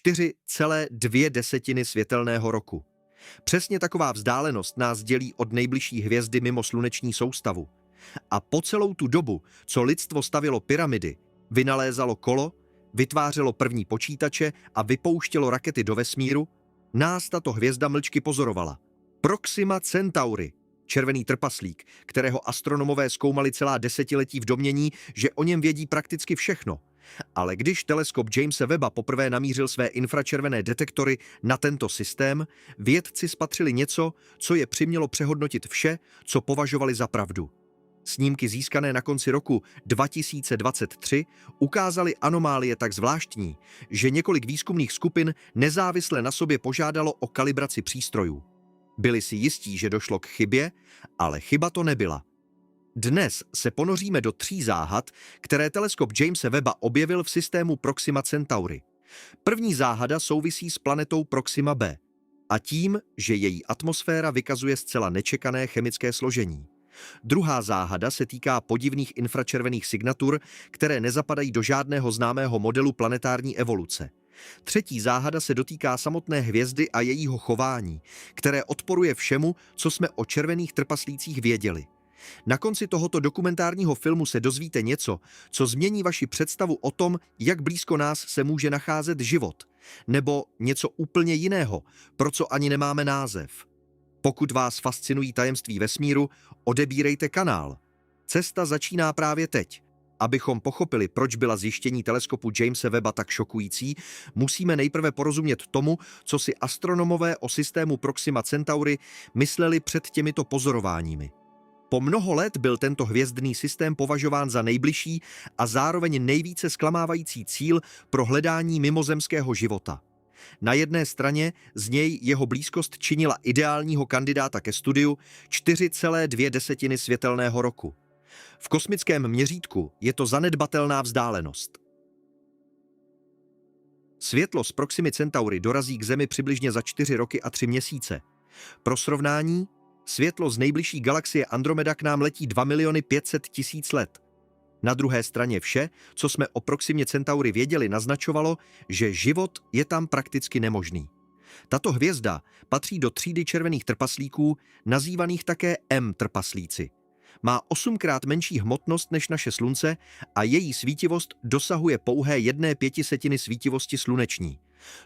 4,2 světelného roku. Přesně taková vzdálenost nás dělí od nejbližší hvězdy mimo sluneční soustavu. A po celou tu dobu, co lidstvo stavělo pyramidy, vynalézalo kolo, vytvářelo první počítače a vypouštělo rakety do vesmíru, nás tato hvězda mlčky pozorovala. Proxima Centauri, červený trpaslík, kterého astronomové zkoumali celá desetiletí v domnění, že o něm vědí prakticky všechno. Ale když teleskop Jamese Webba poprvé namířil své infračervené detektory na tento systém, vědci spatřili něco, co je přimělo přehodnotit vše, co považovali za pravdu. Snímky získané na konci roku 2023 ukázaly anomálie tak zvláštní, že několik výzkumných skupin nezávisle na sobě požádalo o kalibraci přístrojů. Byli si jistí, že došlo k chybě, ale chyba to nebyla. Dnes se ponoříme do 3 záhad, které teleskop Jamese Webba objevil v systému Proxima Centauri. První záhada souvisí s planetou Proxima b a tím, že její atmosféra vykazuje zcela nečekané chemické složení. Druhá záhada se týká podivných infračervených signatur, které nezapadají do žádného známého modelu planetární evoluce. Třetí záhada se dotýká samotné hvězdy a jejího chování, které odporuje všemu, co jsme o červených trpaslících věděli. Na konci tohoto dokumentárního filmu se dozvíte něco, co změní vaši představu o tom, jak blízko nás se může nacházet život, nebo něco úplně jiného, pro co ani nemáme název. Pokud vás fascinují tajemství vesmíru, odebírejte kanál. Cesta začíná právě teď. Abychom pochopili, proč byla zjištění teleskopu Jamese Webba tak šokující, musíme nejprve porozumět tomu, co si astronomové o systému Proxima Centauri mysleli před těmito pozorováními. Po mnoho let byl tento hvězdný systém považován za nejbližší a zároveň nejvíce zklamávající cíl pro hledání mimozemského života. Na jedné straně z něj jeho blízkost činila ideálního kandidáta ke studiu 4,2 světelného roku. V kosmickém měřítku je to zanedbatelná vzdálenost. Světlo z Proximy Centauri dorazí k Zemi přibližně za 4 roky a 3 měsíce. Pro srovnání, světlo z nejbližší galaxie Andromeda k nám letí 2 500 000 let. Na druhé straně vše, co jsme o Proximě Centauri věděli, naznačovalo, že život je tam prakticky nemožný. Tato hvězda patří do třídy červených trpaslíků, nazývaných také M-trpaslíci. Má 8krát menší hmotnost než naše Slunce a její svítivost dosahuje pouhé 1/5 svítivosti sluneční.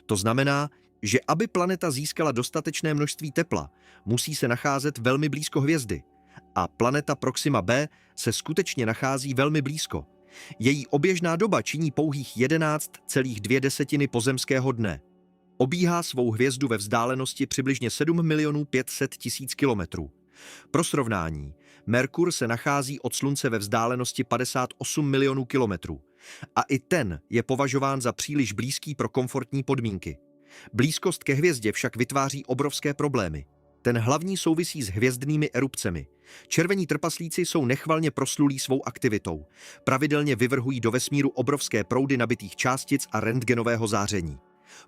To znamená, že aby planeta získala dostatečné množství tepla, musí se nacházet velmi blízko hvězdy. A planeta Proxima b se skutečně nachází velmi blízko. Její oběžná doba činí pouhých 11,2 pozemského dne. Obíhá svou hvězdu ve vzdálenosti přibližně 7 500 000 kilometrů. Pro srovnání, Merkur se nachází od Slunce ve vzdálenosti 58 milionů kilometrů. A i ten je považován za příliš blízký pro komfortní podmínky. Blízkost ke hvězdě však vytváří obrovské problémy. Ten hlavní souvisí s hvězdnými erupcemi. Červení trpaslíci jsou nechvalně proslulí svou aktivitou. Pravidelně vyvrhují do vesmíru obrovské proudy nabitých částic a rentgenového záření.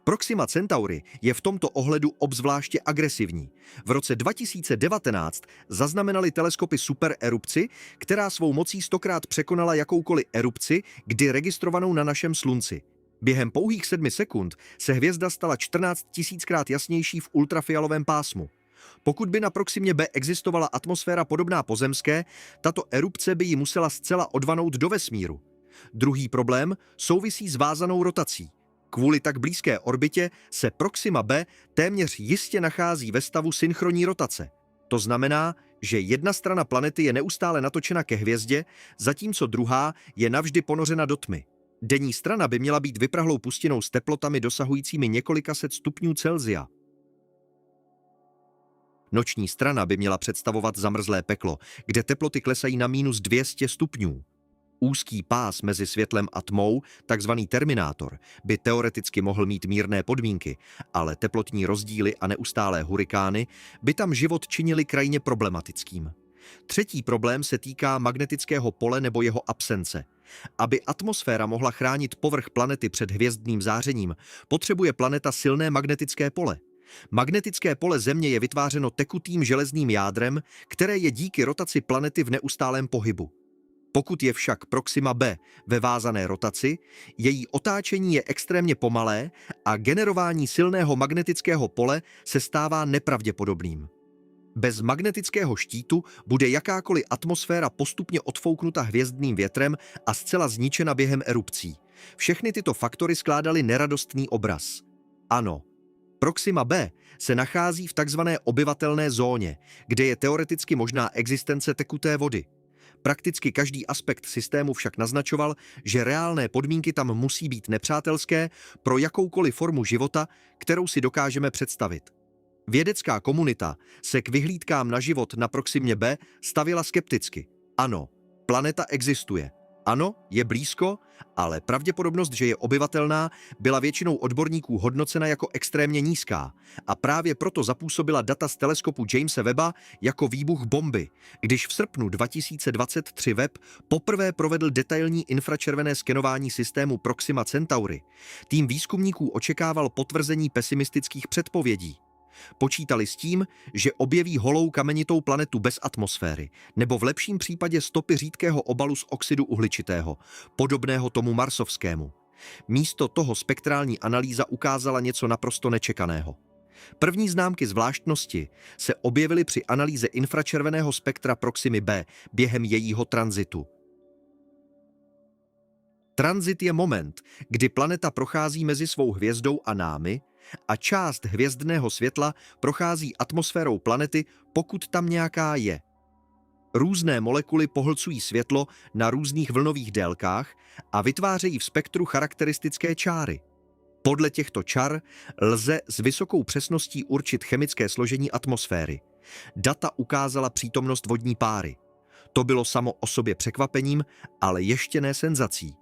Proxima Centauri je v tomto ohledu obzvláště agresivní. V roce 2019 zaznamenali teleskopy supererupci, která svou mocí 100krát překonala jakoukoliv erupci, kdy registrovanou na našem Slunci. Během pouhých 7 sekund se hvězda stala 14 000krát jasnější v ultrafialovém pásmu. Pokud by na Proximě b existovala atmosféra podobná pozemské, tato erupce by ji musela zcela odvanout do vesmíru. Druhý problém souvisí s vázanou rotací. Kvůli tak blízké orbitě se Proxima b téměř jistě nachází ve stavu synchronní rotace. To znamená, že jedna strana planety je neustále natočena ke hvězdě, zatímco druhá je navždy ponořena do tmy. Denní strana by měla být vyprahlou pustinou s teplotami dosahujícími několika set stupňů Celsia. Noční strana by měla představovat zamrzlé peklo, kde teploty klesají na -200 stupňů. Úzký pás mezi světlem a tmou, takzvaný terminátor, by teoreticky mohl mít mírné podmínky, ale teplotní rozdíly a neustálé hurikány by tam život činili krajně problematickým. Třetí problém se týká magnetického pole nebo jeho absence. Aby atmosféra mohla chránit povrch planety před hvězdným zářením, potřebuje planeta silné magnetické pole. Magnetické pole Země je vytvářeno tekutým železným jádrem, které je díky rotaci planety v neustálém pohybu. Pokud je však Proxima b ve vázané rotaci, její otáčení je extrémně pomalé a generování silného magnetického pole se stává nepravděpodobným. Bez magnetického štítu bude jakákoliv atmosféra postupně odfouknuta hvězdným větrem a zcela zničena během erupcí. Všechny tyto faktory skládaly neradostný obraz. Ano, Proxima b se nachází v takzvané obyvatelné zóně, kde je teoreticky možná existence tekuté vody. Prakticky každý aspekt systému však naznačoval, že reálné podmínky tam musí být nepřátelské pro jakoukoliv formu života, kterou si dokážeme představit. Vědecká komunita se k vyhlídkám na život na Proximě b stavěla skepticky. Ano, planeta existuje. Ano, je blízko, ale pravděpodobnost, že je obyvatelná, byla většinou odborníků hodnocena jako extrémně nízká a právě proto zapůsobila data z teleskopu Jamese Webba jako výbuch bomby, když v srpnu 2023 Webb poprvé provedl detailní infračervené skenování systému Proxima Centauri. Tým výzkumníků očekával potvrzení pesimistických předpovědí. Počítali s tím, že objeví holou kamenitou planetu bez atmosféry, nebo v lepším případě stopy řídkého obalu z oxidu uhličitého, podobného tomu marsovskému. Místo toho spektrální analýza ukázala něco naprosto nečekaného. První známky zvláštnosti se objevily při analýze infračerveného spektra Proximy b během jejího tranzitu. Tranzit je moment, kdy planeta prochází mezi svou hvězdou a námi a část hvězdného světla prochází atmosférou planety, pokud tam nějaká je. Různé molekuly pohlcují světlo na různých vlnových délkách a vytvářejí v spektru charakteristické čáry. Podle těchto čar lze s vysokou přesností určit chemické složení atmosféry. Data ukázala přítomnost vodní páry. To bylo samo o sobě překvapením, ale ještě ne senzací.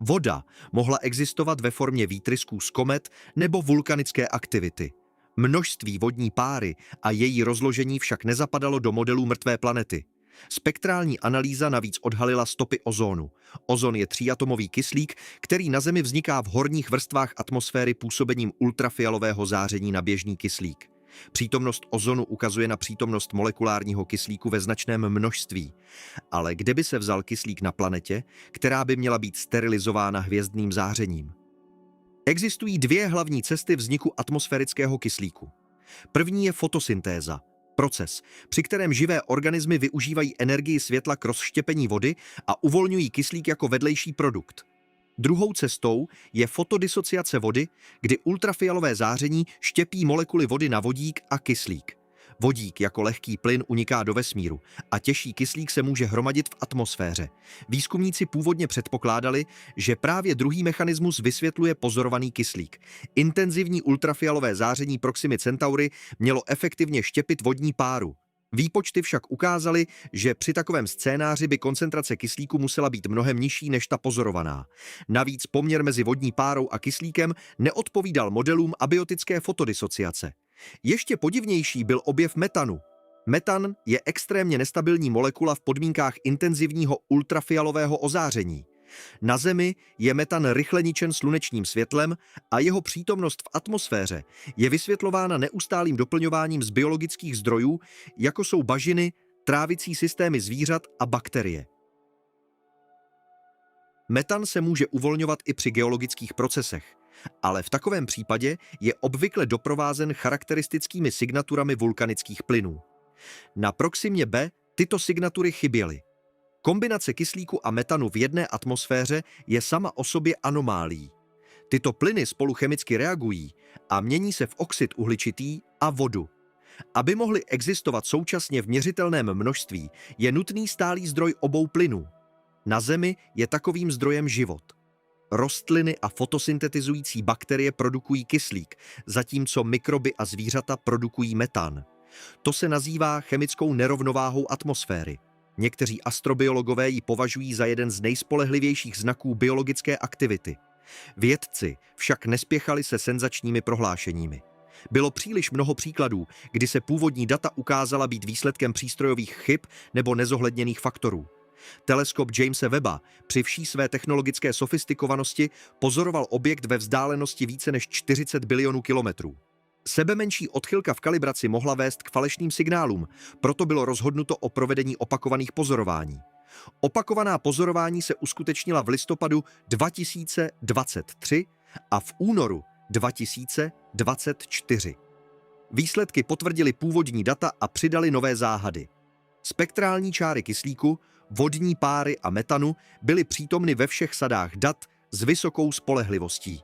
Voda mohla existovat ve formě výtrysků z komet nebo vulkanické aktivity. Množství vodní páry a její rozložení však nezapadalo do modelů mrtvé planety. Spektrální analýza navíc odhalila stopy ozónu. Ozon je tříatomový kyslík, který na Zemi vzniká v horních vrstvách atmosféry působením ultrafialového záření na běžný kyslík. Přítomnost ozonu ukazuje na přítomnost molekulárního kyslíku ve značném množství. Ale kde by se vzal kyslík na planetě, která by měla být sterilizována hvězdným zářením? Existují dvě hlavní cesty vzniku atmosférického kyslíku. První je fotosyntéza, proces, při kterém živé organismy využívají energii světla k rozštěpení vody a uvolňují kyslík jako vedlejší produkt. Druhou cestou je fotodisociace vody, kdy ultrafialové záření štěpí molekuly vody na vodík a kyslík. Vodík jako lehký plyn uniká do vesmíru a těžší kyslík se může hromadit v atmosféře. Výzkumníci původně předpokládali, že právě druhý mechanismus vysvětluje pozorovaný kyslík. Intenzivní ultrafialové záření Proximy Centauri mělo efektivně štěpit vodní páru. Výpočty však ukázaly, že při takovém scénáři by koncentrace kyslíku musela být mnohem nižší než ta pozorovaná. Navíc poměr mezi vodní párou a kyslíkem neodpovídal modelům abiotické fotodisociace. Ještě podivnější byl objev metanu. Metan je extrémně nestabilní molekula v podmínkách intenzivního ultrafialového ozáření. Na Zemi je metan rychle ničen slunečním světlem a jeho přítomnost v atmosféře je vysvětlována neustálým doplňováním z biologických zdrojů, jako jsou bažiny, trávicí systémy zvířat a bakterie. Metan se může uvolňovat i při geologických procesech, ale v takovém případě je obvykle doprovázen charakteristickými signaturami vulkanických plynů. Na Proximě b tyto signatury chyběly. Kombinace kyslíku a metanu v jedné atmosféře je sama o sobě anomálií. Tyto plyny spolu chemicky reagují a mění se v oxid uhličitý a vodu. Aby mohly existovat současně v měřitelném množství, je nutný stálý zdroj obou plynů. Na Zemi je takovým zdrojem život. Rostliny a fotosyntetizující bakterie produkují kyslík, zatímco mikroby a zvířata produkují metan. To se nazývá chemickou nerovnováhou atmosféry. Někteří astrobiologové ji považují za jeden z nejspolehlivějších znaků biologické aktivity. Vědci však nespěchali se senzačními prohlášeními. Bylo příliš mnoho příkladů, kdy se původní data ukázala být výsledkem přístrojových chyb nebo nezohledněných faktorů. Teleskop Jamese Webba při vší své technologické sofistikovanosti pozoroval objekt ve vzdálenosti více než 40 bilionů kilometrů. Sebemenší odchylka v kalibraci mohla vést k falešným signálům, proto bylo rozhodnuto o provedení opakovaných pozorování. Opakovaná pozorování se uskutečnila v listopadu 2023 a v únoru 2024. Výsledky potvrdily původní data a přidaly nové záhady. Spektrální čáry kyslíku, vodní páry a metanu byly přítomny ve všech sadách dat s vysokou spolehlivostí.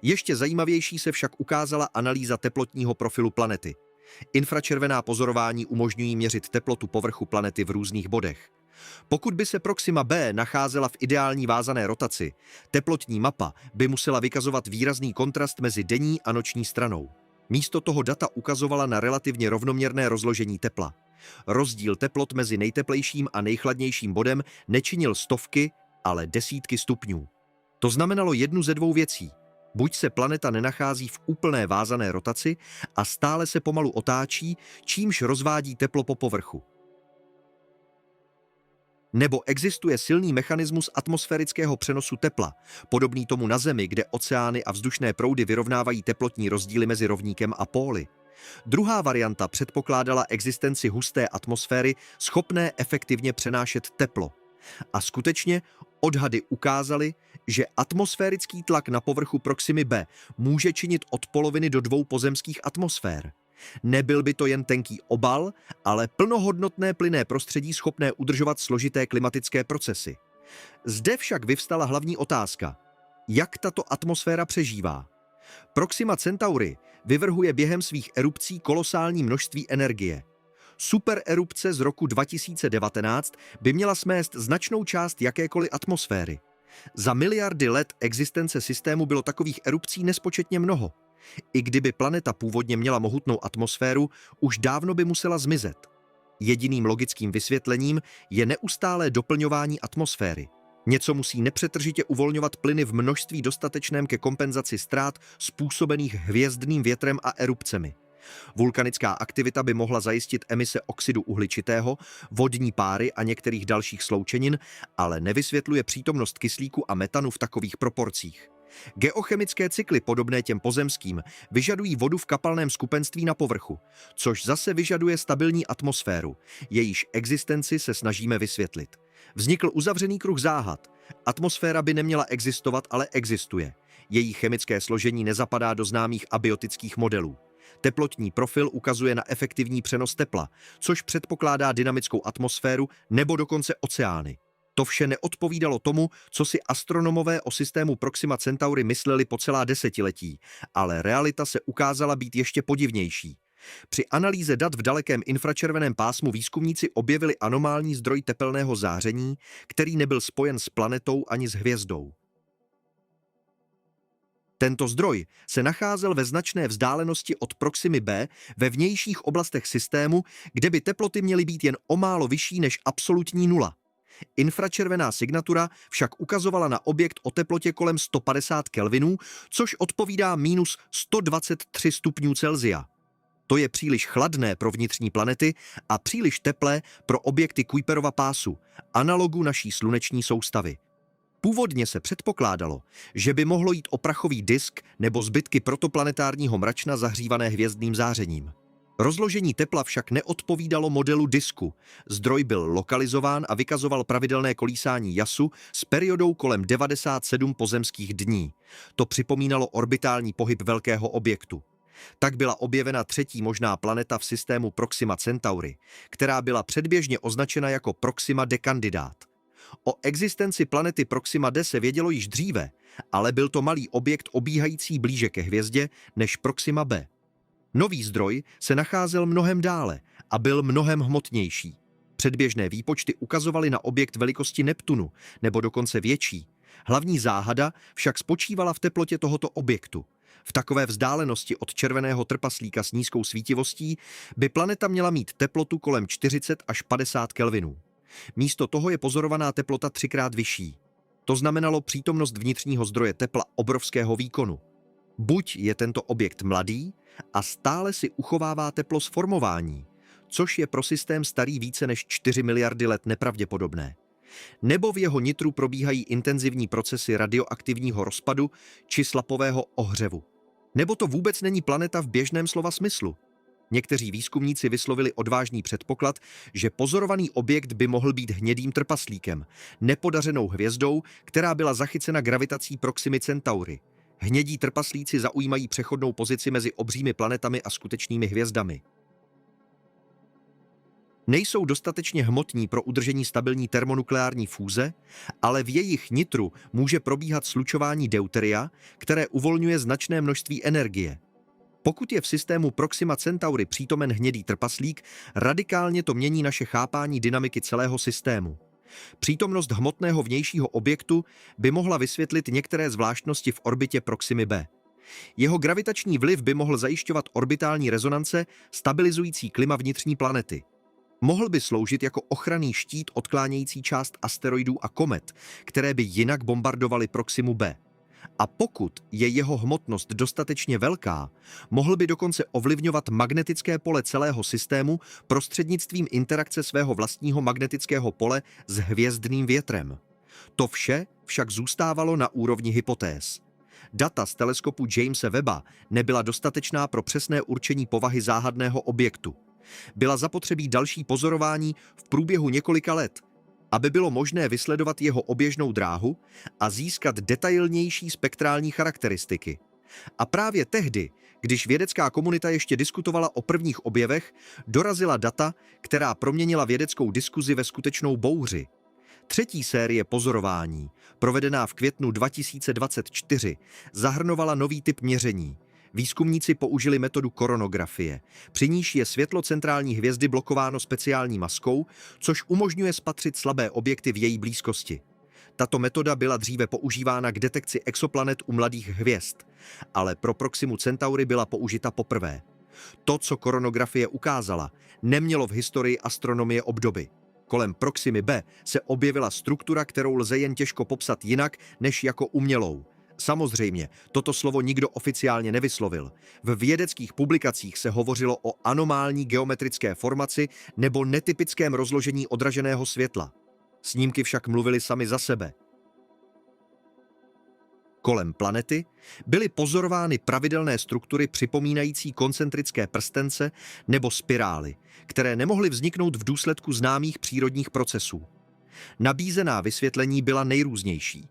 Ještě zajímavější se však ukázala analýza teplotního profilu planety. Infračervená pozorování umožňují měřit teplotu povrchu planety v různých bodech. Pokud by se Proxima b nacházela v ideální vázané rotaci, teplotní mapa by musela vykazovat výrazný kontrast mezi denní a noční stranou. Místo toho data ukazovala na relativně rovnoměrné rozložení tepla. Rozdíl teplot mezi nejteplejším a nejchladnějším bodem nečinil stovky, ale desítky stupňů. To znamenalo jednu ze dvou věcí. Buď se planeta nenachází v úplné vázané rotaci a stále se pomalu otáčí, čímž rozvádí teplo po povrchu. Nebo existuje silný mechanismus atmosférického přenosu tepla, podobný tomu na Zemi, kde oceány a vzdušné proudy vyrovnávají teplotní rozdíly mezi rovníkem a póly. Druhá varianta předpokládala existenci husté atmosféry schopné efektivně přenášet teplo. A skutečně odhady ukázaly, že atmosférický tlak na povrchu Proximy b může činit od poloviny do 2 pozemských atmosfér. Nebyl by to jen tenký obal, ale plnohodnotné plynné prostředí schopné udržovat složité klimatické procesy. Zde však vyvstala hlavní otázka. Jak tato atmosféra přežívá? Proxima Centauri vyvrhuje během svých erupcí kolosální množství energie. Supererupce z roku 2019 by měla smést značnou část jakékoliv atmosféry. Za miliardy let existence systému bylo takových erupcí nespočetně mnoho. I kdyby planeta původně měla mohutnou atmosféru, už dávno by musela zmizet. Jediným logickým vysvětlením je neustálé doplňování atmosféry. Něco musí nepřetržitě uvolňovat plyny v množství dostatečném ke kompenzaci ztrát způsobených hvězdným větrem a erupcemi. Vulkanická aktivita by mohla zajistit emise oxidu uhličitého, vodní páry a některých dalších sloučenin, ale nevysvětluje přítomnost kyslíku a metanu v takových proporcích. Geochemické cykly podobné těm pozemským vyžadují vodu v kapalném skupenství na povrchu, což zase vyžaduje stabilní atmosféru, jejíž existenci se snažíme vysvětlit. Vznikl uzavřený kruh záhad. Atmosféra by neměla existovat, ale existuje. Její chemické složení nezapadá do známých abiotických modelů. Teplotní profil ukazuje na efektivní přenos tepla, což předpokládá dynamickou atmosféru nebo dokonce oceány. To vše neodpovídalo tomu, co si astronomové o systému Proxima Centauri mysleli po celá desetiletí, ale realita se ukázala být ještě podivnější. Při analýze dat v dalekém infračerveném pásmu výzkumníci objevili anomální zdroj tepelného záření, který nebyl spojen s planetou ani s hvězdou. Tento zdroj se nacházel ve značné vzdálenosti od Proximy b ve vnějších oblastech systému, kde by teploty měly být jen o málo vyšší než absolutní nula. Infračervená signatura však ukazovala na objekt o teplotě kolem 150 kelvinů, což odpovídá minus 123 stupňů Celsia. To je příliš chladné pro vnitřní planety a příliš teplé pro objekty Kuiperova pásu, analogu naší sluneční soustavy. Původně se předpokládalo, že by mohlo jít o prachový disk nebo zbytky protoplanetárního mračna zahřívané hvězdným zářením. Rozložení tepla však neodpovídalo modelu disku. Zdroj byl lokalizován a vykazoval pravidelné kolísání jasu s periodou kolem 97 pozemských dní. To připomínalo orbitální pohyb velkého objektu. Tak byla objevena třetí možná planeta v systému Proxima Centauri, která byla předběžně označena jako Proxima d kandidát. O existenci planety Proxima d se vědělo již dříve, ale byl to malý objekt obíhající blíže ke hvězdě než Proxima b. Nový zdroj se nacházel mnohem dále a byl mnohem hmotnější. Předběžné výpočty ukazovaly na objekt velikosti Neptunu, nebo dokonce větší. Hlavní záhada však spočívala v teplotě tohoto objektu. V takové vzdálenosti od červeného trpaslíka s nízkou svítivostí by planeta měla mít teplotu kolem 40 až 50 kelvinů. Místo toho je pozorovaná teplota 3krát vyšší. To znamenalo přítomnost vnitřního zdroje tepla obrovského výkonu. Buď je tento objekt mladý a stále si uchovává teplo z formování, což je pro systém starý více než 4 miliardy let nepravděpodobné. Nebo v jeho nitru probíhají intenzivní procesy radioaktivního rozpadu či slapového ohřevu. Nebo to vůbec není planeta v běžném slova smyslu. Někteří výzkumníci vyslovili odvážný předpoklad, že pozorovaný objekt by mohl být hnědým trpaslíkem, nepodařenou hvězdou, která byla zachycena gravitací Proximy Centauri. Hnědí trpaslíci zaujímají přechodnou pozici mezi obřími planetami a skutečnými hvězdami. Nejsou dostatečně hmotní pro udržení stabilní termonukleární fúze, ale v jejich nitru může probíhat slučování deuteria, které uvolňuje značné množství energie. Pokud je v systému Proxima Centauri přítomen hnědý trpaslík, radikálně to mění naše chápání dynamiky celého systému. Přítomnost hmotného vnějšího objektu by mohla vysvětlit některé zvláštnosti v orbitě Proximy b. Jeho gravitační vliv by mohl zajišťovat orbitální rezonance stabilizující klima vnitřní planety. Mohl by sloužit jako ochranný štít odklánějící část asteroidů a komet, které by jinak bombardovaly Proximu b. A pokud je jeho hmotnost dostatečně velká, mohl by dokonce ovlivňovat magnetické pole celého systému prostřednictvím interakce svého vlastního magnetického pole s hvězdným větrem. To vše však zůstávalo na úrovni hypotéz. Data z teleskopu Jamese Webba nebyla dostatečná pro přesné určení povahy záhadného objektu. Byla zapotřebí další pozorování v průběhu několika let, aby bylo možné vysledovat jeho oběžnou dráhu a získat detailnější spektrální charakteristiky. A právě tehdy, když vědecká komunita ještě diskutovala o prvních objevech, dorazila data, která proměnila vědeckou diskuzi ve skutečnou bouři. Třetí série pozorování, provedená v květnu 2024, zahrnovala nový typ měření. Výzkumníci použili metodu koronografie, při níž je světlo centrální hvězdy blokováno speciální maskou, což umožňuje spatřit slabé objekty v její blízkosti. Tato metoda byla dříve používána k detekci exoplanet u mladých hvězd, ale pro Proximu Centauri byla použita poprvé. To, co koronografie ukázala, nemělo v historii astronomie obdoby. Kolem Proximy b se objevila struktura, kterou lze jen těžko popsat jinak než jako umělou. Samozřejmě, toto slovo nikdo oficiálně nevyslovil. V vědeckých publikacích se hovořilo o anomální geometrické formaci nebo netypickém rozložení odraženého světla. Snímky však mluvily sami za sebe. Kolem planety byly pozorovány pravidelné struktury připomínající koncentrické prstence nebo spirály, které nemohly vzniknout v důsledku známých přírodních procesů. Nabízená vysvětlení byla nejrůznější.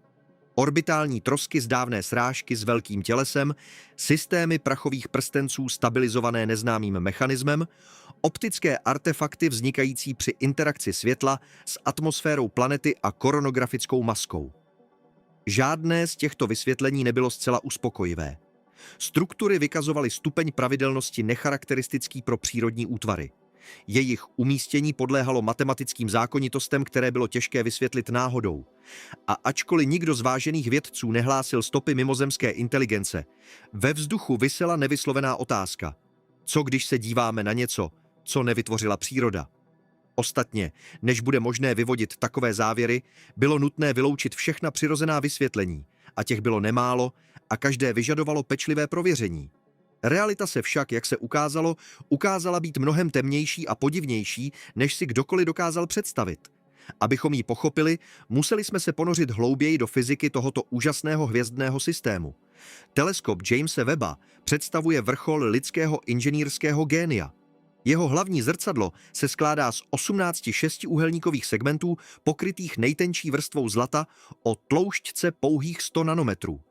Orbitální trosky z dávné srážky s velkým tělesem, systémy prachových prstenců stabilizované neznámým mechanismem, optické artefakty vznikající při interakci světla s atmosférou planety a koronografickou maskou. Žádné z těchto vysvětlení nebylo zcela uspokojivé. Struktury vykazovaly stupeň pravidelnosti necharakteristický pro přírodní útvary. Jejich umístění podléhalo matematickým zákonitostem, které bylo těžké vysvětlit náhodou. A ačkoliv nikdo z vážených vědců nehlásil stopy mimozemské inteligence, ve vzduchu visela nevyslovená otázka. Co když se díváme na něco, co nevytvořila příroda? Ostatně, než bude možné vyvodit takové závěry, bylo nutné vyloučit všechna přirozená vysvětlení, a těch bylo nemálo a každé vyžadovalo pečlivé prověření. Realita se však, jak se ukázala být mnohem temnější a podivnější, než si kdokoliv dokázal představit. Abychom ji pochopili, museli jsme se ponořit hlouběji do fyziky tohoto úžasného hvězdného systému. Teleskop Jamese Webba představuje vrchol lidského inženýrského génia. Jeho hlavní zrcadlo se skládá z 18 šestiúhelníkových segmentů pokrytých nejtenčí vrstvou zlata o tloušťce pouhých 100 nanometrů.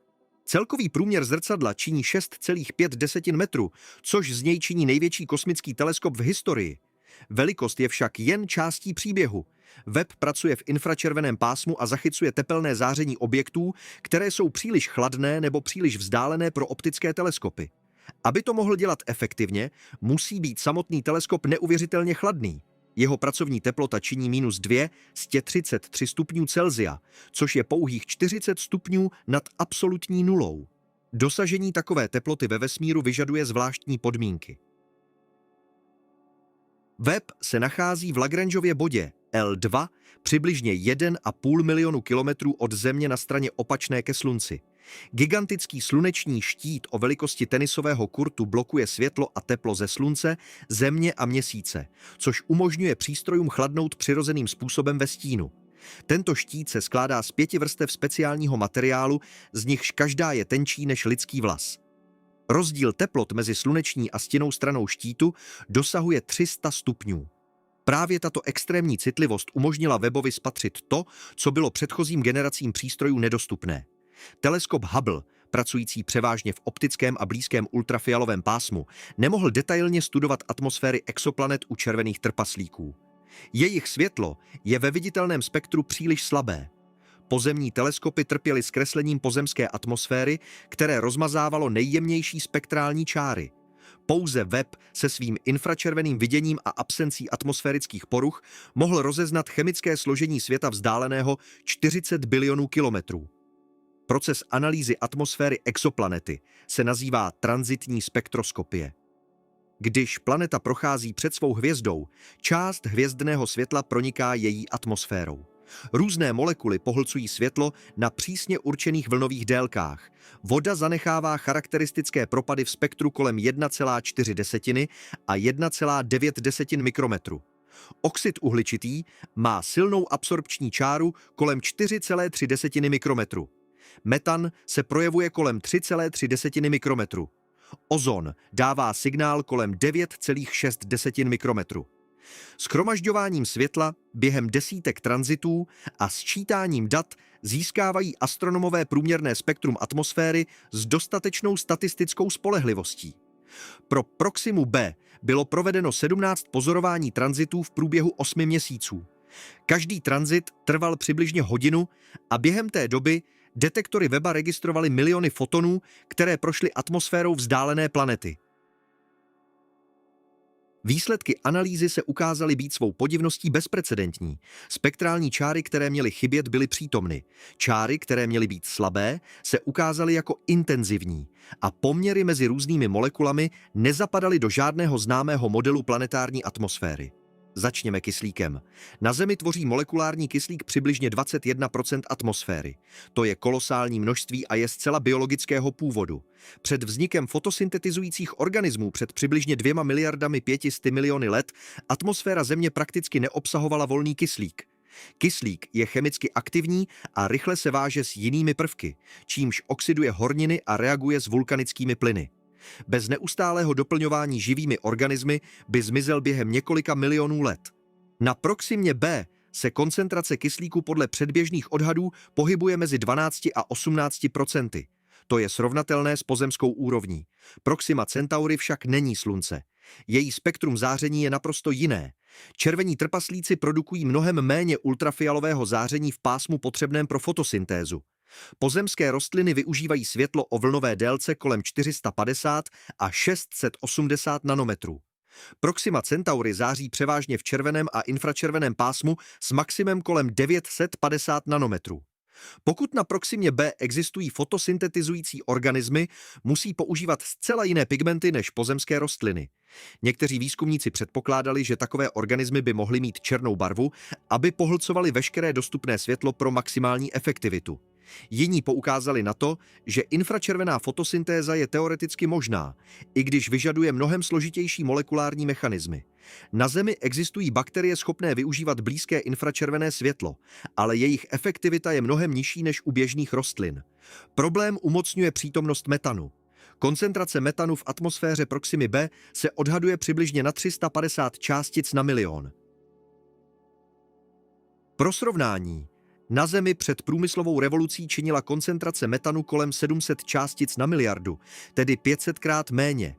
Celkový průměr zrcadla činí 6,5 metru, což z něj činí největší kosmický teleskop v historii. Velikost je však jen částí příběhu. Webb pracuje v infračerveném pásmu a zachycuje tepelné záření objektů, které jsou příliš chladné nebo příliš vzdálené pro optické teleskopy. Aby to mohl dělat efektivně, musí být samotný teleskop neuvěřitelně chladný. Jeho pracovní teplota činí -2 133 stupňů Celsia, což je pouhých 40 stupňů nad absolutní nulou. Dosažení takové teploty ve vesmíru vyžaduje zvláštní podmínky. Webb se nachází v Lagrangeově bodě L2 přibližně 1,5 milionu kilometrů od Země na straně opačné ke Slunci. Gigantický sluneční štít o velikosti tenisového kurtu blokuje světlo a teplo ze Slunce, Země a Měsíce, což umožňuje přístrojům chladnout přirozeným způsobem ve stínu. Tento štít se skládá z 5 vrstev speciálního materiálu, z nichž každá je tenčí než lidský vlas. Rozdíl teplot mezi sluneční a stinnou stranou štítu dosahuje 300 stupňů. Právě tato extrémní citlivost umožnila Webbovi spatřit to, co bylo předchozím generacím přístrojů nedostupné. Teleskop Hubble, pracující převážně v optickém a blízkém ultrafialovém pásmu, nemohl detailně studovat atmosféry exoplanet u červených trpaslíků. Jejich světlo je ve viditelném spektru příliš slabé. Pozemní teleskopy trpěly zkreslením pozemské atmosféry, které rozmazávalo nejjemnější spektrální čáry. Pouze Webb se svým infračerveným viděním a absencí atmosférických poruch mohl rozeznat chemické složení světa vzdáleného 40 bilionů kilometrů. Proces analýzy atmosféry exoplanety se nazývá tranzitní spektroskopie. Když planeta prochází před svou hvězdou, část hvězdného světla proniká její atmosférou. Různé molekuly pohlcují světlo na přísně určených vlnových délkách. Voda zanechává charakteristické propady v spektru kolem 1,4 a 1,9 mikrometru. Oxid uhličitý má silnou absorpční čáru kolem 4,3 mikrometru. Metan se projevuje kolem 3,3 mikrometru. Ozon dává signál kolem 9,6 mikrometru. Shromažďováním světla během desítek tranzitů a sčítáním dat získávají astronomové průměrné spektrum atmosféry s dostatečnou statistickou spolehlivostí. Pro Proximu B bylo provedeno 17 pozorování tranzitů v průběhu 8 měsíců. Každý tranzit trval přibližně hodinu a během té doby detektory Webba registrovaly miliony fotonů, které prošly atmosférou vzdálené planety. Výsledky analýzy se ukázaly být svou podivností bezprecedentní. Spektrální čáry, které měly chybět, byly přítomny. Čáry, které měly být slabé, se ukázaly jako intenzivní a poměry mezi různými molekulami nezapadaly do žádného známého modelu planetární atmosféry. Začněme kyslíkem. Na Zemi tvoří molekulární kyslík přibližně 21% atmosféry. To je kolosální množství a je zcela biologického původu. Před vznikem fotosyntetizujících organismů před přibližně 2 miliardami 500 miliony let atmosféra Země prakticky neobsahovala volný kyslík. Kyslík je chemicky aktivní a rychle se váže s jinými prvky, čímž oxiduje horniny a reaguje s vulkanickými plyny. Bez neustálého doplňování živými organismy by zmizel během několika milionů let. Na Proximě B se koncentrace kyslíku podle předběžných odhadů pohybuje mezi 12 a 18%. To je srovnatelné s pozemskou úrovní. Proxima Centauri však není Slunce. Její spektrum záření je naprosto jiné. Červení trpaslíci produkují mnohem méně ultrafialového záření v pásmu potřebném pro fotosyntézu. Pozemské rostliny využívají světlo o vlnové délce kolem 450 a 680 nanometrů. Proxima Centauri září převážně v červeném a infračerveném pásmu s maximem kolem 950 nanometrů. Pokud na Proximě B existují fotosyntetizující organismy, musí používat zcela jiné pigmenty než pozemské rostliny. Někteří výzkumníci předpokládali, že takové organismy by mohly mít černou barvu, aby pohlcovaly veškeré dostupné světlo pro maximální efektivitu. Jiní poukázali na to, že infračervená fotosyntéza je teoreticky možná, i když vyžaduje mnohem složitější molekulární mechanismy. Na Zemi existují bakterie schopné využívat blízké infračervené světlo, ale jejich efektivita je mnohem nižší než u běžných rostlin. Problém umocňuje přítomnost metanu. Koncentrace metanu v atmosféře Proximy B se odhaduje přibližně na 350 částic na milion. Pro srovnání, na Zemi před průmyslovou revolucí činila koncentrace metanu kolem 700 částic na miliardu, tedy 500krát méně.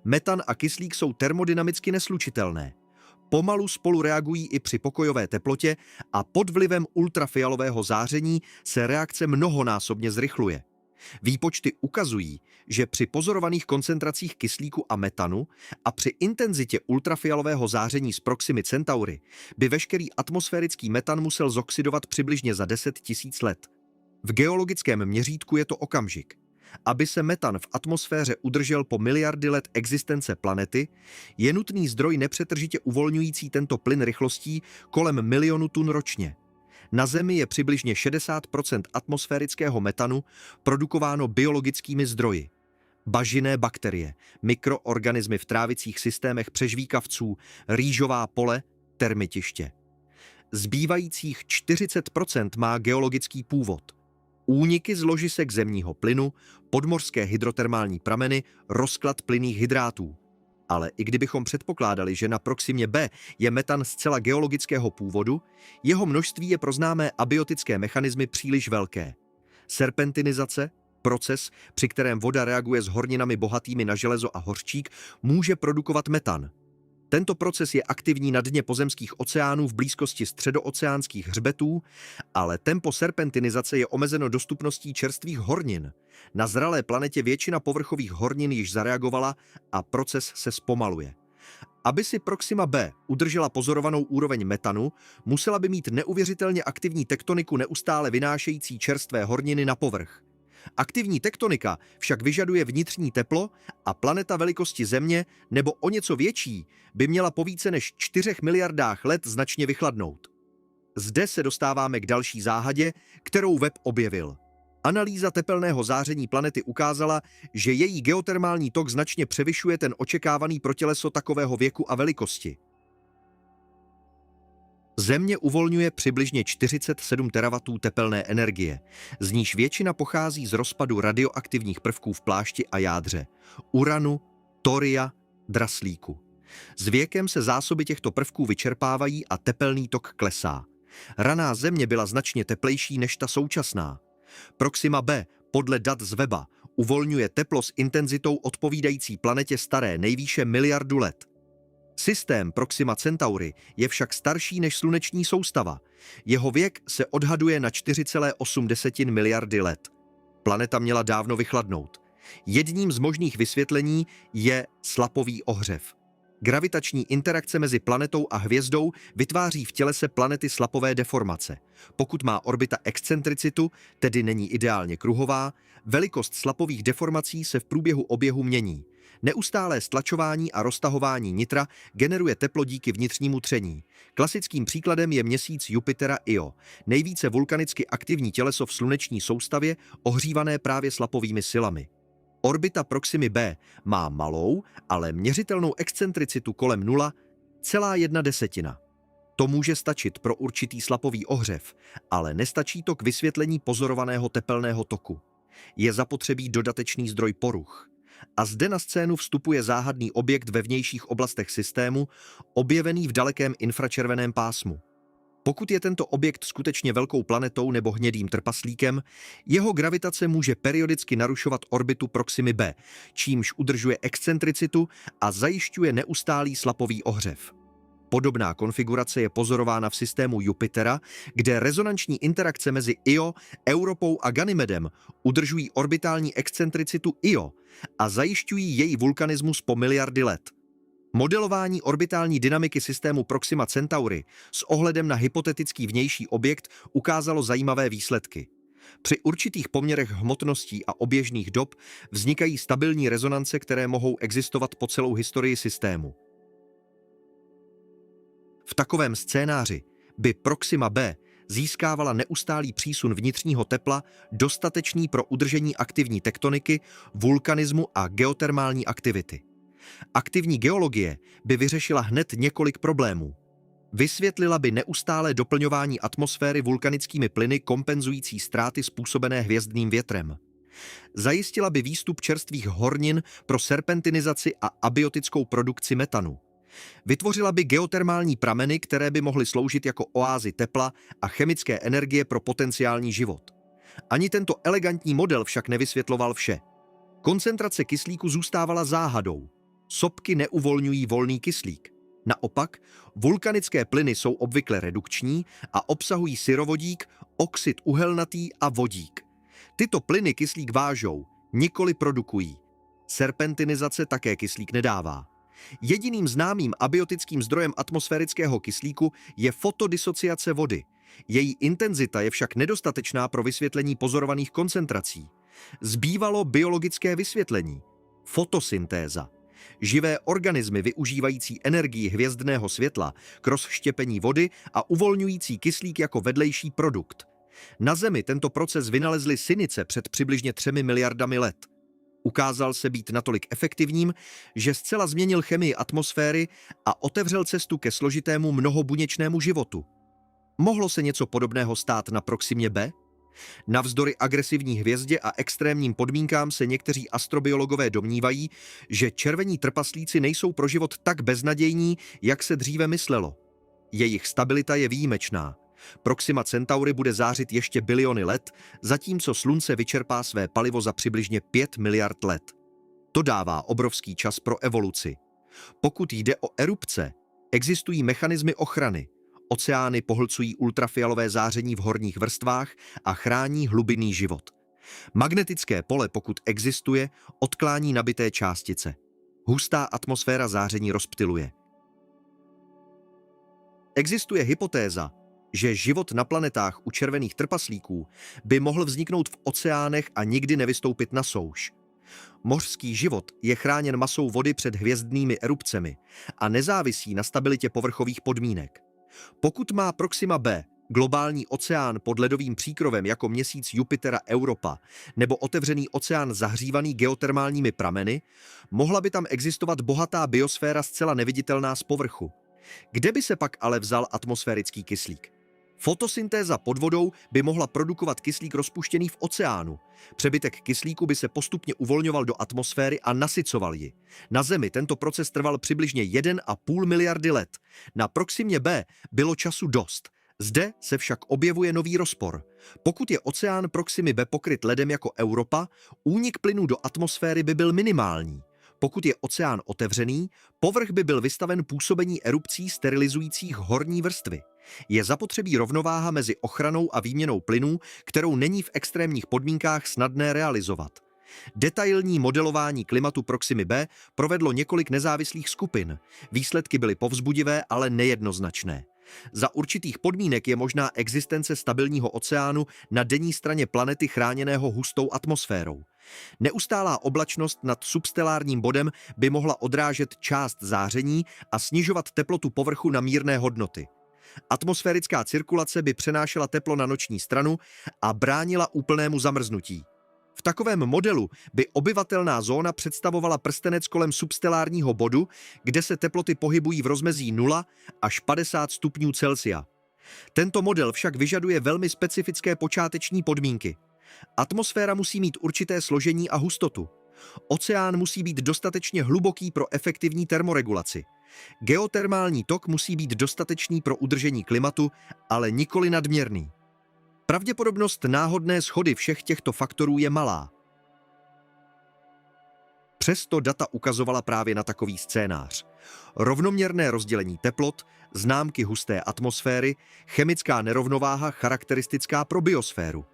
Metan a kyslík jsou termodynamicky neslučitelné. Pomalu spolu reagují i při pokojové teplotě a pod vlivem ultrafialového záření se reakce mnohonásobně zrychluje. Výpočty ukazují, že při pozorovaných koncentracích kyslíku a metanu a při intenzitě ultrafialového záření z Proximy Centauri by veškerý atmosférický metan musel zoxidovat přibližně za 10 000 let. V geologickém měřítku je to okamžik. Aby se metan v atmosféře udržel po miliardy let existence planety, je nutný zdroj nepřetržitě uvolňující tento plyn rychlostí kolem milionu tun ročně. Na Zemi je přibližně 60% atmosférického metanu produkováno biologickými zdroji. Bažinné bakterie, mikroorganismy v trávicích systémech přežvíkavců, rýžová pole, termitiště. Zbývajících 40% má geologický původ. úniky z ložisek zemního plynu, podmořské hydrotermální prameny, rozklad plynných hydrátů. Ale i kdybychom předpokládali, že na Proximě B je metan zcela geologického původu, jeho množství je pro známé abiotické mechanismy příliš velké. Serpentinizace, proces, při kterém voda reaguje s horninami bohatými na železo a hořčík, může produkovat metan. Tento proces je aktivní na dně pozemských oceánů v blízkosti středooceánských hřbetů, ale tempo serpentinizace je omezeno dostupností čerstvých hornin. Na zralé planetě většina povrchových hornin již zareagovala a proces se zpomaluje. Aby si Proxima B udržela pozorovanou úroveň metanu, musela by mít neuvěřitelně aktivní tektoniku neustále vynášející čerstvé horniny na povrch. Aktivní tektonika však vyžaduje vnitřní teplo a planeta velikosti Země nebo o něco větší by měla po více než 4 miliardách let značně vychladnout. Zde se dostáváme k další záhadě, kterou web objevil. Analýza tepelného záření planety ukázala, že její geotermální tok značně převyšuje ten očekávaný pro těleso takového věku a velikosti. Země uvolňuje přibližně 47 terawattů tepelné energie, z níž většina pochází z rozpadu radioaktivních prvků v plášti a jádře, uranu, toria, draslíku. S věkem se zásoby těchto prvků vyčerpávají a tepelný tok klesá. Raná Země byla značně teplejší než ta současná. Proxima B podle dat z weba uvolňuje teplo s intenzitou odpovídající planetě staré nejvýše miliardu let. Systém Proxima Centauri je však starší než sluneční soustava. Jeho věk se odhaduje na 4,8 miliardy let. Planeta měla dávno vychladnout. Jedním z možných vysvětlení je slapový ohřev. Gravitační interakce mezi planetou a hvězdou vytváří v tělese planety slapové deformace. Pokud má orbita excentricitu, tedy není ideálně kruhová, velikost slapových deformací se v průběhu oběhu mění. Neustálé stlačování a roztahování nitra generuje teplo díky vnitřnímu tření. Klasickým příkladem je měsíc Jupitera Io, nejvíce vulkanicky aktivní těleso v sluneční soustavě, ohřívané právě slapovými silami. Orbita Proximy B má malou, ale měřitelnou excentricitu kolem 0,1. To může stačit pro určitý slapový ohřev, ale nestačí to k vysvětlení pozorovaného tepelného toku. Je zapotřebí dodatečný zdroj poruch. A zde na scénu vstupuje záhadný objekt ve vnějších oblastech systému, objevený v dalekém infračerveném pásmu. Pokud je tento objekt skutečně velkou planetou nebo hnědým trpaslíkem, jeho gravitace může periodicky narušovat orbitu Proximy B, čímž udržuje excentricitu a zajišťuje neustálý slapový ohřev. Podobná konfigurace je pozorována v systému Jupitera, kde rezonanční interakce mezi Io, Europou a Ganymedem udržují orbitální excentricitu Io a zajišťují její vulkanismus po miliardy let. Modelování orbitální dynamiky systému Proxima Centauri s ohledem na hypotetický vnější objekt ukázalo zajímavé výsledky. Při určitých poměrech hmotností a oběžných dob vznikají stabilní rezonance, které mohou existovat po celou historii systému. V takovém scénáři by Proxima B získávala neustálý přísun vnitřního tepla dostatečný pro udržení aktivní tektoniky, vulkanismu a geotermální aktivity. Aktivní geologie by vyřešila hned několik problémů. Vysvětlila by neustálé doplňování atmosféry vulkanickými plyny kompenzující ztráty způsobené hvězdným větrem. Zajistila by výstup čerstvých hornin pro serpentinizaci a abiotickou produkci metanu. Vytvořila by geotermální prameny, které by mohly sloužit jako oázy tepla a chemické energie pro potenciální život. Ani tento elegantní model však nevysvětloval vše. Koncentrace kyslíku zůstávala záhadou. Sopky neuvolňují volný kyslík. Naopak, vulkanické plyny jsou obvykle redukční a obsahují syrovodík, oxid uhelnatý a vodík. Tyto plyny kyslík vážou, nikoli produkují. Serpentinizace také kyslík nedává. Jediným známým abiotickým zdrojem atmosférického kyslíku je fotodisociace vody. Její intenzita je však nedostatečná pro vysvětlení pozorovaných koncentrací. Zbývalo biologické vysvětlení. Fotosyntéza. Živé organismy využívající energii hvězdného světla k rozštěpení vody a uvolňující kyslík jako vedlejší produkt. Na Zemi tento proces vynalezly Synice před přibližně 3 miliardami let. Ukázal se být natolik efektivním, že zcela změnil chemii atmosféry a otevřel cestu ke složitému mnohobuněčnému životu. Mohlo se něco podobného stát na Proximě B? Navzdory agresivní hvězdě a extrémním podmínkám se někteří astrobiologové domnívají, že červení trpaslíci nejsou pro život tak beznadějní, jak se dříve myslelo. Jejich stabilita je výjimečná. Proxima Centauri bude zářit ještě biliony let, zatímco Slunce vyčerpá své palivo za přibližně 5 miliard let. To dává obrovský čas pro evoluci. Pokud jde o erupce, existují mechanismy ochrany. Oceány pohlcují ultrafialové záření v horních vrstvách a chrání hlubinný život. Magnetické pole, pokud existuje, odklání nabité částice. Hustá atmosféra záření rozptyluje. Existuje hypotéza, že život na planetách u červených trpaslíků by mohl vzniknout v oceánech a nikdy nevystoupit na souš. Mořský život je chráněn masou vody před hvězdnými erupcemi a nezávisí na stabilitě povrchových podmínek. Pokud má Proxima b globální oceán pod ledovým příkrovem jako měsíc Jupitera Europa nebo otevřený oceán zahřívaný geotermálními prameny, mohla by tam existovat bohatá biosféra zcela neviditelná z povrchu. Kde by se pak ale vzal atmosférický kyslík? Fotosyntéza pod vodou by mohla produkovat kyslík rozpuštěný v oceánu. Přebytek kyslíku by se postupně uvolňoval do atmosféry a nasycoval ji. Na Zemi tento proces trval přibližně 1,5 miliardy let. Na Proximě b bylo času dost. Zde se však objevuje nový rozpor. Pokud je oceán Proximy b pokryt ledem jako Europa, únik plynů do atmosféry by byl minimální. Pokud je oceán otevřený, povrch by byl vystaven působení erupcí sterilizujících horní vrstvy. Je zapotřebí rovnováha mezi ochranou a výměnou plynů, kterou není v extrémních podmínkách snadné realizovat. Detailní modelování klimatu Proximy b provedlo několik nezávislých skupin. Výsledky byly povzbudivé, ale nejednoznačné. Za určitých podmínek je možná existence stabilního oceánu na denní straně planety chráněného hustou atmosférou. Neustálá oblačnost nad substelárním bodem by mohla odrážet část záření a snižovat teplotu povrchu na mírné hodnoty. Atmosférická cirkulace by přenášela teplo na noční stranu a bránila úplnému zamrznutí. V takovém modelu by obyvatelná zóna představovala prstenec kolem substelárního bodu, kde se teploty pohybují v rozmezí 0 až 50 stupňů Celsia. Tento model však vyžaduje velmi specifické počáteční podmínky. Atmosféra musí mít určité složení a hustotu. Oceán musí být dostatečně hluboký pro efektivní termoregulaci. Geotermální tok musí být dostatečný pro udržení klimatu, ale nikoli nadměrný. Pravděpodobnost náhodné shody všech těchto faktorů je malá. Přesto data ukazovala právě na takový scénář. Rovnoměrné rozdělení teplot, známky husté atmosféry, chemická nerovnováha charakteristická pro biosféru.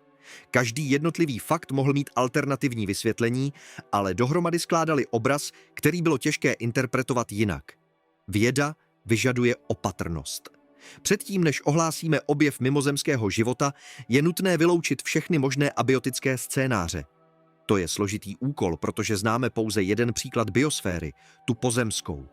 Každý jednotlivý fakt mohl mít alternativní vysvětlení, ale dohromady skládali obraz, který bylo těžké interpretovat jinak. Věda vyžaduje opatrnost. Předtím, než ohlásíme objev mimozemského života, je nutné vyloučit všechny možné abiotické scénáře. To je složitý úkol, protože známe pouze jeden příklad biosféry, tu pozemskou.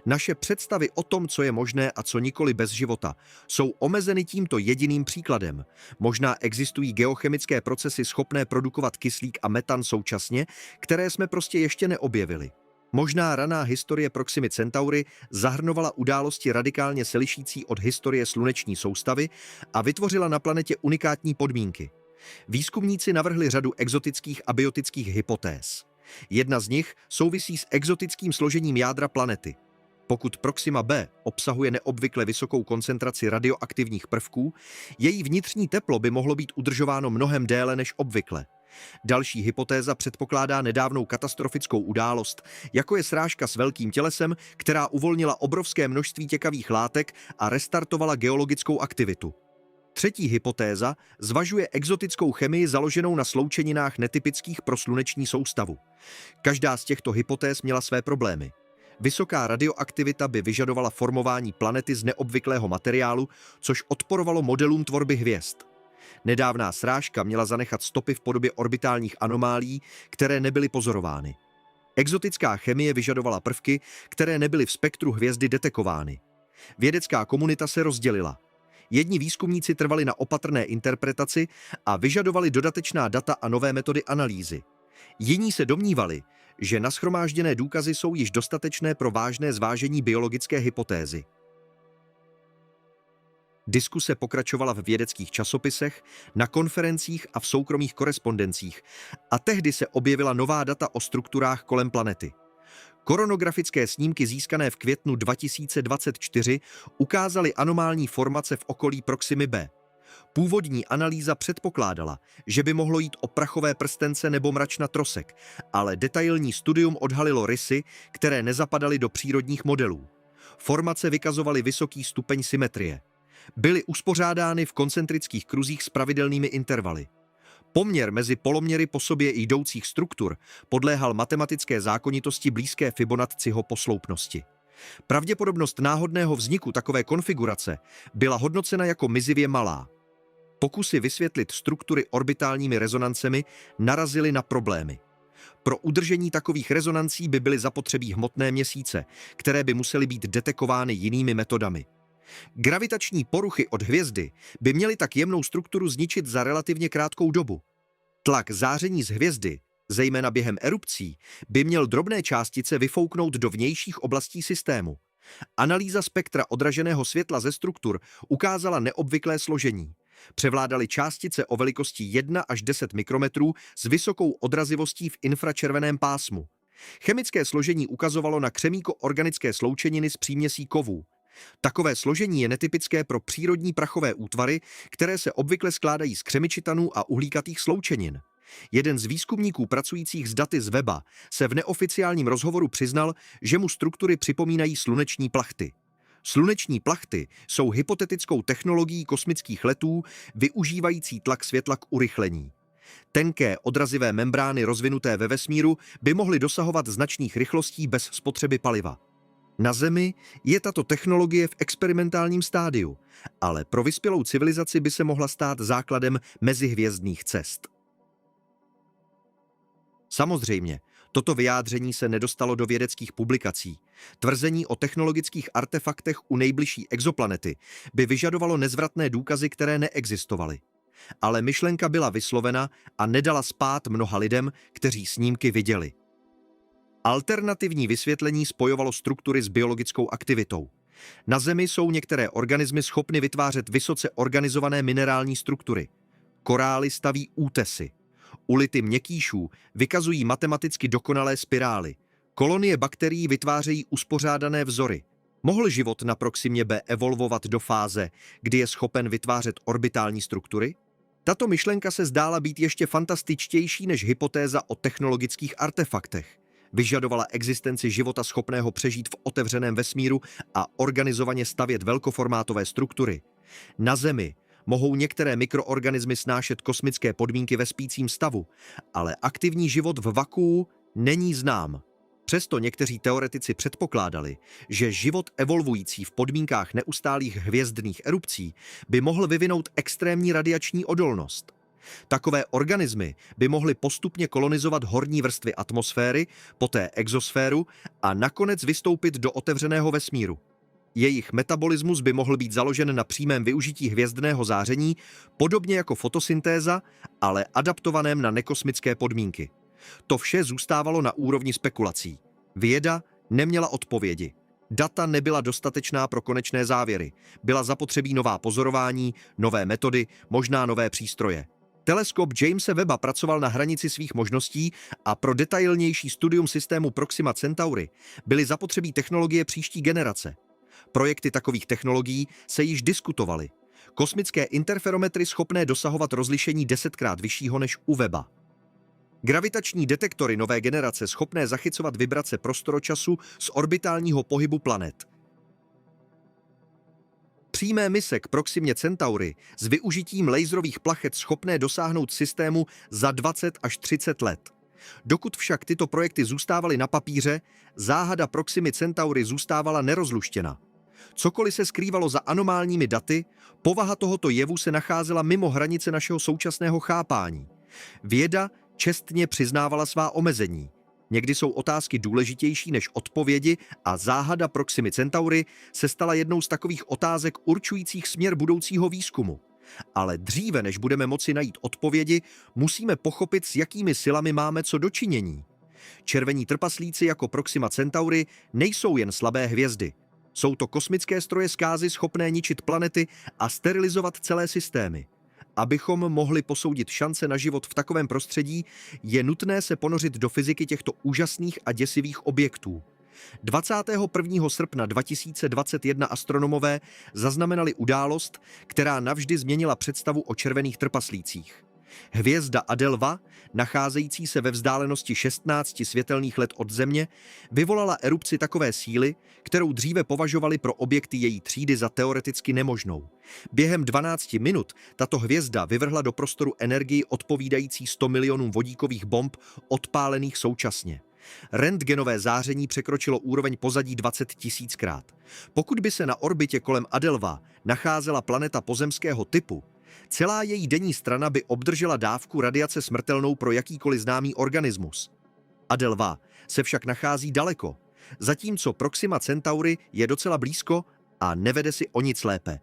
Naše představy o tom, co je možné a co nikoli bez života, jsou omezeny tímto jediným příkladem. Možná existují geochemické procesy schopné produkovat kyslík a metan současně, které jsme prostě ještě neobjevili. Možná raná historie Proximy Centauri zahrnovala události radikálně se lišící od historie sluneční soustavy a vytvořila na planetě unikátní podmínky. Výzkumníci navrhli řadu exotických abiotických hypotéz. Jedna z nich souvisí s exotickým složením jádra planety. Pokud Proxima b obsahuje neobvykle vysokou koncentraci radioaktivních prvků, její vnitřní teplo by mohlo být udržováno mnohem déle než obvykle. Další hypotéza předpokládá nedávnou katastrofickou událost, jako je srážka s velkým tělesem, která uvolnila obrovské množství těkavých látek a restartovala geologickou aktivitu. Třetí hypotéza zvažuje exotickou chemii založenou na sloučeninách netypických pro sluneční soustavu. Každá z těchto hypotéz měla své problémy. Vysoká radioaktivita by vyžadovala formování planety z neobvyklého materiálu, což odporovalo modelům tvorby hvězd. Nedávná srážka měla zanechat stopy v podobě orbitálních anomálií, které nebyly pozorovány. Exotická chemie vyžadovala prvky, které nebyly v spektru hvězdy detekovány. Vědecká komunita se rozdělila. Jedni výzkumníci trvali na opatrné interpretaci a vyžadovali dodatečná data a nové metody analýzy. Jiní se domnívali, že nashromážděné důkazy jsou již dostatečné pro vážné zvážení biologické hypotézy. Diskuse pokračovala v vědeckých časopisech, na konferencích a v soukromých korespondencích a tehdy se objevila nová data o strukturách kolem planety. Koronografické snímky získané v květnu 2024 ukázaly anomální formace v okolí Proximy b. Původní analýza předpokládala, že by mohlo jít o prachové prstence nebo mračna trosek, ale detailní studium odhalilo rysy, které nezapadaly do přírodních modelů. Formace vykazovaly vysoký stupeň symetrie. Byly uspořádány v koncentrických kruzích s pravidelnými intervaly. Poměr mezi poloměry po sobě jdoucích struktur podléhal matematické zákonitosti blízké Fibonacciho posloupnosti. Pravděpodobnost náhodného vzniku takové konfigurace byla hodnocena jako mizivě malá. Pokusy vysvětlit struktury orbitálními rezonancemi narazily na problémy. Pro udržení takových rezonancí by byly zapotřebí hmotné měsíce, které by musely být detekovány jinými metodami. Gravitační poruchy od hvězdy by měly tak jemnou strukturu zničit za relativně krátkou dobu. Tlak záření z hvězdy, zejména během erupcí, by měl drobné částice vyfouknout do vnějších oblastí systému. Analýza spektra odraženého světla ze struktur ukázala neobvyklé složení. Převládaly částice o velikosti 1 až 10 mikrometrů s vysokou odrazivostí v infračerveném pásmu. Chemické složení ukazovalo na křemíko-organické sloučeniny s příměsí kovů. Takové složení je netypické pro přírodní prachové útvary, které se obvykle skládají z křemičitanů a uhlíkatých sloučenin. Jeden z výzkumníků pracujících s daty z weba se v neoficiálním rozhovoru přiznal, že mu struktury připomínají sluneční plachty. Sluneční plachty jsou hypotetickou technologií kosmických letů, využívající tlak světla k urychlení. Tenké odrazivé membrány rozvinuté ve vesmíru by mohly dosahovat značných rychlostí bez spotřeby paliva. Na Zemi je tato technologie v experimentálním stádiu, ale pro vyspělou civilizaci by se mohla stát základem mezihvězdných cest. Samozřejmě, toto vyjádření se nedostalo do vědeckých publikací. Tvrzení o technologických artefaktech u nejbližší exoplanety by vyžadovalo nezvratné důkazy, které neexistovaly. Ale myšlenka byla vyslovena a nedala spát mnoha lidem, kteří snímky viděli. Alternativní vysvětlení spojovalo struktury s biologickou aktivitou. Na Zemi jsou některé organismy schopny vytvářet vysoce organizované minerální struktury. Korály staví útesy. Ulity měkkýšů vykazují matematicky dokonalé spirály. Kolonie bakterií vytvářejí uspořádané vzory. Mohl život na Proximě b evolvovat do fáze, kdy je schopen vytvářet orbitální struktury? Tato myšlenka se zdála být ještě fantastičtější než hypotéza o technologických artefaktech. Vyžadovala existenci života schopného přežít v otevřeném vesmíru a organizovaně stavět velkoformátové struktury. Na Zemi mohou některé mikroorganismy snášet kosmické podmínky ve spícím stavu, ale aktivní život v vakuu není znám. Přesto někteří teoretici předpokládali, že život evolvující v podmínkách neustálých hvězdných erupcí by mohl vyvinout extrémní radiační odolnost. Takové organismy by mohly postupně kolonizovat horní vrstvy atmosféry, poté exosféru a nakonec vystoupit do otevřeného vesmíru. Jejich metabolismus by mohl být založen na přímém využití hvězdného záření, podobně jako fotosyntéza, ale adaptovaném na nekosmické podmínky. To vše zůstávalo na úrovni spekulací. Věda neměla odpovědi. Data nebyla dostatečná pro konečné závěry. Byla zapotřebí nová pozorování, nové metody, možná nové přístroje. Teleskop Jamese Webba pracoval na hranici svých možností a pro detailnější studium systému Proxima Centauri byly zapotřebí technologie příští generace. Projekty takových technologií se již diskutovaly. Kosmické interferometry schopné dosahovat rozlišení 10krát vyššího než u Webba. Gravitační detektory nové generace schopné zachycovat vibrace prostoročasu z orbitálního pohybu planet. Přímé mise k Proximě Centauri s využitím laserových plachet schopné dosáhnout systému za 20 až 30 let. Dokud však tyto projekty zůstávaly na papíře, záhada Proximy Centauri zůstávala nerozluštěna. Cokoliv se skrývalo za anomálními daty, povaha tohoto jevu se nacházela mimo hranice našeho současného chápání. Věda čestně přiznávala svá omezení. Někdy jsou otázky důležitější než odpovědi a záhada Proximy Centauri se stala jednou z takových otázek určujících směr budoucího výzkumu. Ale dříve, než budeme moci najít odpovědi, musíme pochopit, s jakými silami máme co dočinění. Červení trpaslíci jako Proxima Centauri nejsou jen slabé hvězdy. Jsou to kosmické stroje zkázy schopné ničit planety a sterilizovat celé systémy. Abychom mohli posoudit šance na život v takovém prostředí, je nutné se ponořit do fyziky těchto úžasných a děsivých objektů. 21. srpna 2021 astronomové zaznamenali událost, která navždy změnila představu o červených trpaslících. Hvězda Adelva, nacházející se ve vzdálenosti 16 světelných let od Země, vyvolala erupci takové síly, kterou dříve považovali pro objekty její třídy za teoreticky nemožnou. Během 12 minut tato hvězda vyvrhla do prostoru energii odpovídající 100 milionům vodíkových bomb odpálených současně. Rentgenové záření překročilo úroveň pozadí 20 000krát. Pokud by se na orbitě kolem Adelva nacházela planeta pozemského typu, celá její denní strana by obdržela dávku radiace smrtelnou pro jakýkoliv známý organismus. Adelva se však nachází daleko, zatímco Proxima Centauri je docela blízko a nevede si o nic lépe.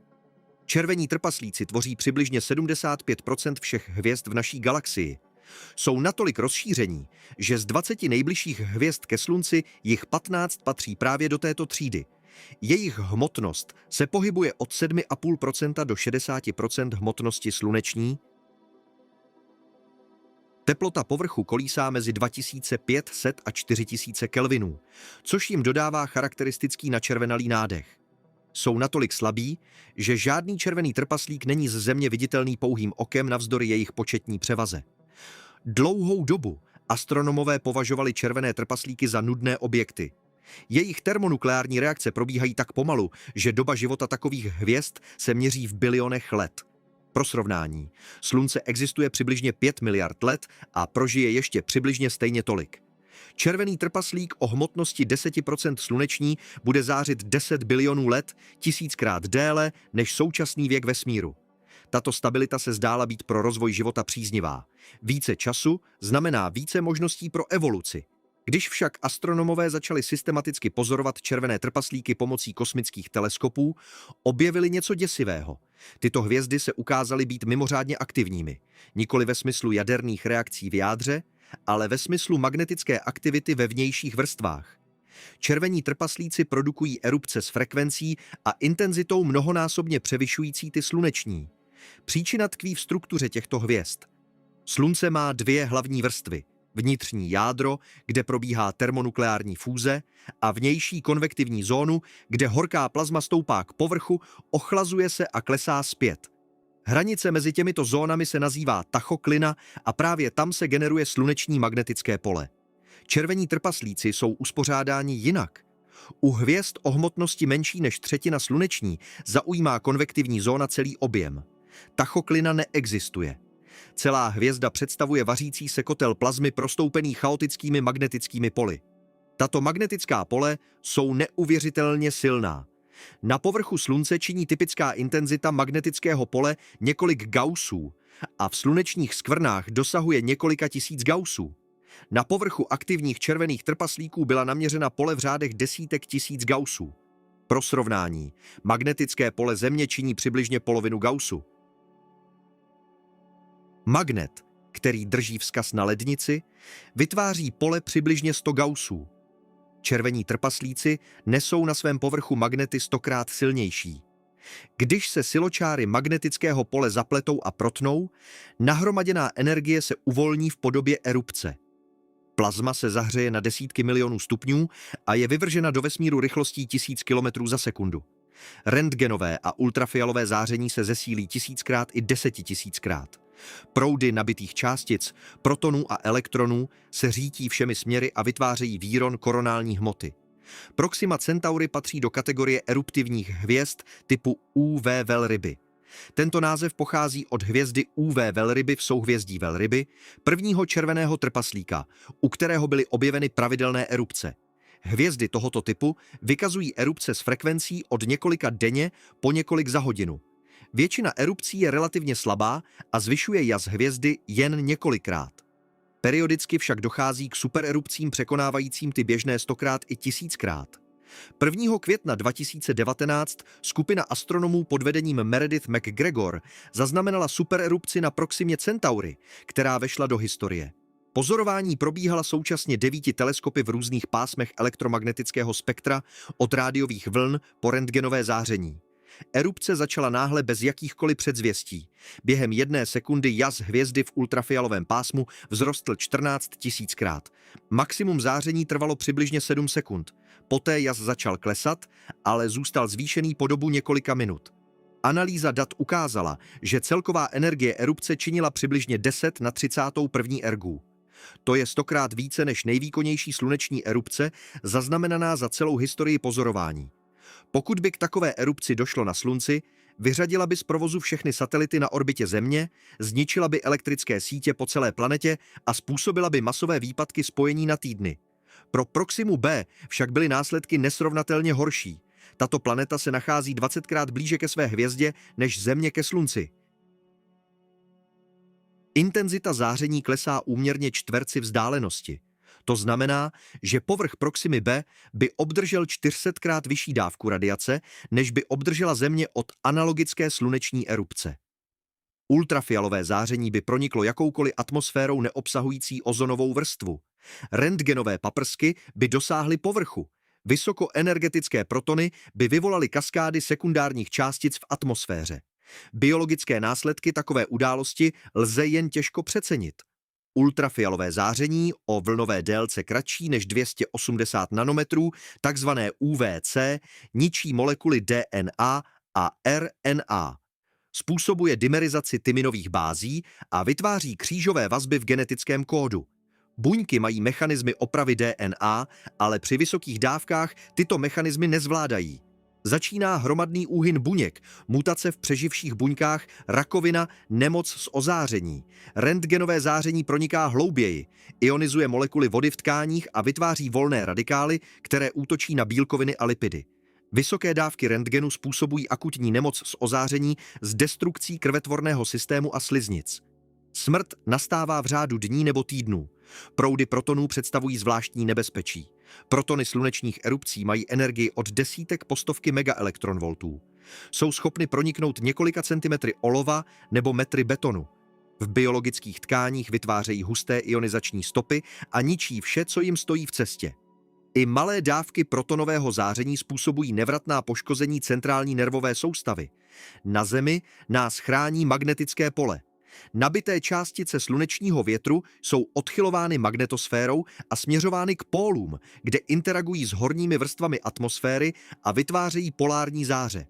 Červení trpaslíci tvoří přibližně 75% všech hvězd v naší galaxii. Jsou natolik rozšíření, že z 20 nejbližších hvězd ke Slunci jich 15 patří právě do této třídy. Jejich hmotnost se pohybuje od 7,5% do 60% hmotnosti sluneční. Teplota povrchu kolísá mezi 2500 a 4000 kelvinů, což jim dodává charakteristický načervenalý nádech. Jsou natolik slabí, že žádný červený trpaslík není z Země viditelný pouhým okem navzdory jejich početní převaze. Dlouhou dobu astronomové považovali červené trpaslíky za nudné objekty. Jejich termonukleární reakce probíhají tak pomalu, že doba života takových hvězd se měří v bilionech let. Pro srovnání, Slunce existuje přibližně 5 miliard let a prožije ještě přibližně stejně tolik. Červený trpaslík o hmotnosti 10% sluneční bude zářit 10 bilionů let, 1000krát déle než současný věk vesmíru. Tato stabilita se zdála být pro rozvoj života příznivá. Více času znamená více možností pro evoluci. Když však astronomové začali systematicky pozorovat červené trpaslíky pomocí kosmických teleskopů, objevili něco děsivého. Tyto hvězdy se ukázaly být mimořádně aktivními, nikoli ve smyslu jaderných reakcí v jádře, ale ve smyslu magnetické aktivity ve vnějších vrstvách. Červení trpaslíci produkují erupce s frekvencí a intenzitou mnohonásobně převyšující ty sluneční. Příčina tkví v struktuře těchto hvězd. Slunce má dvě hlavní vrstvy. Vnitřní jádro, kde probíhá termonukleární fúze, a vnější konvektivní zónu, kde horká plazma stoupá k povrchu, ochlazuje se a klesá zpět. Hranice mezi těmito zónami se nazývá tachoklina a právě tam se generuje sluneční magnetické pole. Červení trpaslíci jsou uspořádáni jinak. U hvězd o hmotnosti menší než třetina sluneční zaujímá konvektivní zóna celý objem. Tachoklina neexistuje. Celá hvězda představuje vařící se kotel plazmy prostoupený chaotickými magnetickými poli. Tato magnetická pole jsou neuvěřitelně silná. Na povrchu Slunce činí typická intenzita magnetického pole několik gaussů a v slunečních skvrnách dosahuje několika tisíc gaussů. Na povrchu aktivních červených trpaslíků byla naměřena pole v řádech desítek tisíc gaussů. Pro srovnání, magnetické pole Země činí přibližně polovinu gaussu. Magnet, který drží vzkaz na lednici, vytváří pole přibližně 100 gaussů. Červení trpaslíci nesou na svém povrchu magnety 100krát silnější. Když se siločáry magnetického pole zapletou a protnou, nahromaděná energie se uvolní v podobě erupce. Plazma se zahřeje na desítky milionů stupňů a je vyvržena do vesmíru rychlostí 1000 km za sekundu. Rentgenové a ultrafialové záření se zesílí 1000krát i 10 000krát. Proudy nabitých částic, protonů a elektronů se řítí všemi směry a vytvářejí výron koronální hmoty. Proxima Centauri patří do kategorie eruptivních hvězd typu UV velryby. Tento název pochází od hvězdy UV velryby v souhvězdí Velryby, prvního červeného trpaslíka, u kterého byly objeveny pravidelné erupce. Hvězdy tohoto typu vykazují erupce s frekvencí od několika denně po několik za hodinu. Většina erupcí je relativně slabá a zvyšuje jas hvězdy jen několikrát. Periodicky však dochází k supererupcím překonávajícím ty běžné 100krát i 1000krát. 1. května 2019 skupina astronomů pod vedením Meredith McGregor zaznamenala supererupci na Proximě Centauri, která vešla do historie. Pozorování probíhala současně 9 teleskopy v různých pásmech elektromagnetického spektra od rádiových vln po rentgenové záření. Erupce začala náhle bez jakýchkoliv předzvěstí. Během 1 sekundy jas hvězdy v ultrafialovém pásmu vzrostl 14 000krát. Maximum záření trvalo přibližně 7 sekund. Poté jas začal klesat, ale zůstal zvýšený po dobu několika minut. Analýza dat ukázala, že celková energie erupce činila přibližně 10 na 31. ergu. To je 100krát více než nejvýkonnější sluneční erupce zaznamenaná za celou historii pozorování. Pokud by k takové erupci došlo na Slunci, vyřadila by z provozu všechny satelity na orbitě Země, zničila by elektrické sítě po celé planetě a způsobila by masové výpadky spojení na týdny. Pro Proximu B však byly následky nesrovnatelně horší. Tato planeta se nachází 20krát blíže ke své hvězdě než Země ke Slunci. Intenzita záření klesá úměrně čtverci vzdálenosti. To znamená, že povrch Proximy B by obdržel 400krát vyšší dávku radiace, než by obdržela Země od analogické sluneční erupce. Ultrafialové záření by proniklo jakoukoliv atmosférou neobsahující ozonovou vrstvu. Rentgenové paprsky by dosáhly povrchu. Vysokoenergetické protony by vyvolaly kaskády sekundárních částic v atmosféře. Biologické následky takové události lze jen těžko přecenit. Ultrafialové záření o vlnové délce kratší než 280 nanometrů, takzvané UVC, ničí molekuly DNA a RNA. Způsobuje dimerizaci tyminových bází a vytváří křížové vazby v genetickém kódu. Buňky mají mechanismy opravy DNA, ale při vysokých dávkách tyto mechanismy nezvládají. Začíná hromadný úhyn buněk, mutace v přeživších buňkách, rakovina, nemoc z ozáření. Rentgenové záření proniká hlouběji, ionizuje molekuly vody v tkáních a vytváří volné radikály, které útočí na bílkoviny a lipidy. Vysoké dávky rentgenu způsobují akutní nemoc z ozáření s destrukcí krvetvorného systému a sliznic. Smrt nastává v řádu dní nebo týdnů. Proudy protonů představují zvláštní nebezpečí. Protony slunečních erupcí mají energii od desítek po stovky megaelektronvoltů. Jsou schopny proniknout několika centimetry olova nebo metry betonu. V biologických tkáních vytvářejí husté ionizační stopy a ničí vše, co jim stojí v cestě. I malé dávky protonového záření způsobují nevratná poškození centrální nervové soustavy. Na Zemi nás chrání magnetické pole. Nabité částice slunečního větru jsou odchylovány magnetosférou a směřovány k pólům, kde interagují s horními vrstvami atmosféry a vytvářejí polární záře.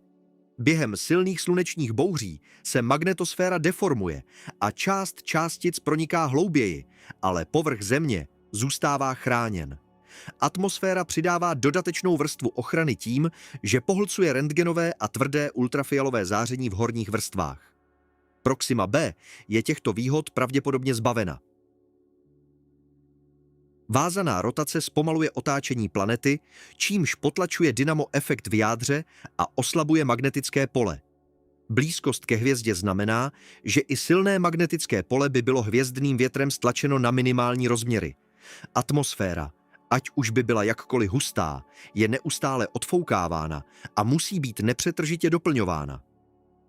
Během silných slunečních bouří se magnetosféra deformuje a část částic proniká hlouběji, ale povrch Země zůstává chráněn. Atmosféra přidává dodatečnou vrstvu ochrany tím, že pohlcuje rentgenové a tvrdé ultrafialové záření v horních vrstvách. Proxima B je těchto výhod pravděpodobně zbavena. Vázaná rotace zpomaluje otáčení planety, čímž potlačuje dynamo-efekt v jádře a oslabuje magnetické pole. Blízkost ke hvězdě znamená, že i silné magnetické pole by bylo hvězdným větrem stlačeno na minimální rozměry. Atmosféra, ať už by byla jakkoliv hustá, je neustále odfoukávána a musí být nepřetržitě doplňována.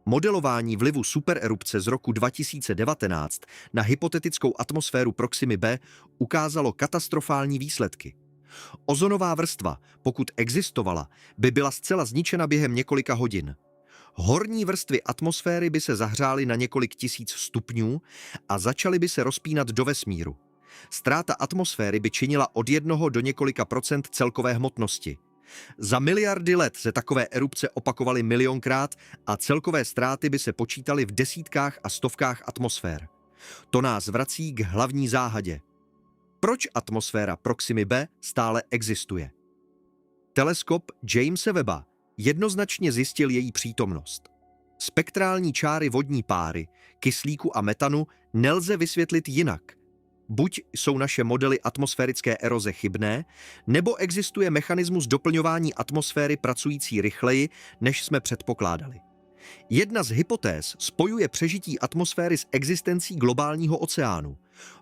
Modelování vlivu supererupce z roku 2019 na hypotetickou atmosféru Proximy B ukázalo katastrofální výsledky. Ozonová vrstva, pokud existovala, by byla zcela zničena během několika hodin. Horní vrstvy atmosféry by se zahřály na několik tisíc stupňů a začaly by se rozpínat do vesmíru. Ztráta atmosféry by činila od 1 do několika procent celkové hmotnosti. Za miliardy let se takové erupce opakovaly milionkrát a celkové ztráty by se počítaly v desítkách a stovkách atmosfér. To nás vrací k hlavní záhadě. Proč atmosféra Proximy B stále existuje? Teleskop Jamese Webba jednoznačně zjistil její přítomnost. Spektrální čáry vodní páry, kyslíku a metanu nelze vysvětlit jinak. Buď jsou naše modely atmosférické eroze chybné, nebo existuje mechanismus doplňování atmosféry pracující rychleji, než jsme předpokládali. Jedna z hypotéz spojuje přežití atmosféry s existencí globálního oceánu.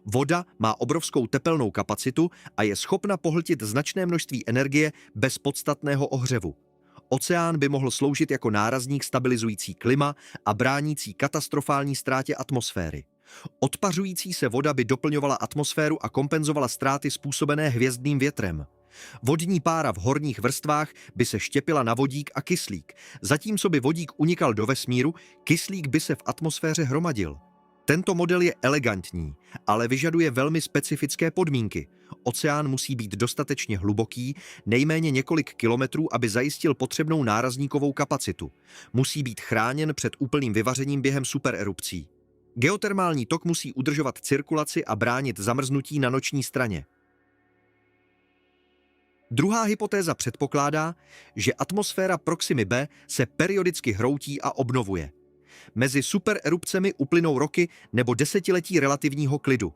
Voda má obrovskou tepelnou kapacitu a je schopna pohltit značné množství energie bez podstatného ohřevu. Oceán by mohl sloužit jako nárazník stabilizující klima a bránící katastrofální ztrátě atmosféry. Odpařující se voda by doplňovala atmosféru a kompenzovala ztráty způsobené hvězdným větrem. Vodní pára v horních vrstvách by se štěpila na vodík a kyslík, zatímco by vodík unikal do vesmíru, kyslík by se v atmosféře hromadil. Tento model je elegantní, ale vyžaduje velmi specifické podmínky. Oceán musí být dostatečně hluboký, nejméně několik kilometrů, aby zajistil potřebnou nárazníkovou kapacitu. Musí být chráněn před úplným vyvařením během supererupcí. Geotermální tok musí udržovat cirkulaci a bránit zamrznutí na noční straně. Druhá hypotéza předpokládá, že atmosféra Proximy b se periodicky hroutí a obnovuje. Mezi supererupcemi uplynou roky nebo desetiletí relativního klidu.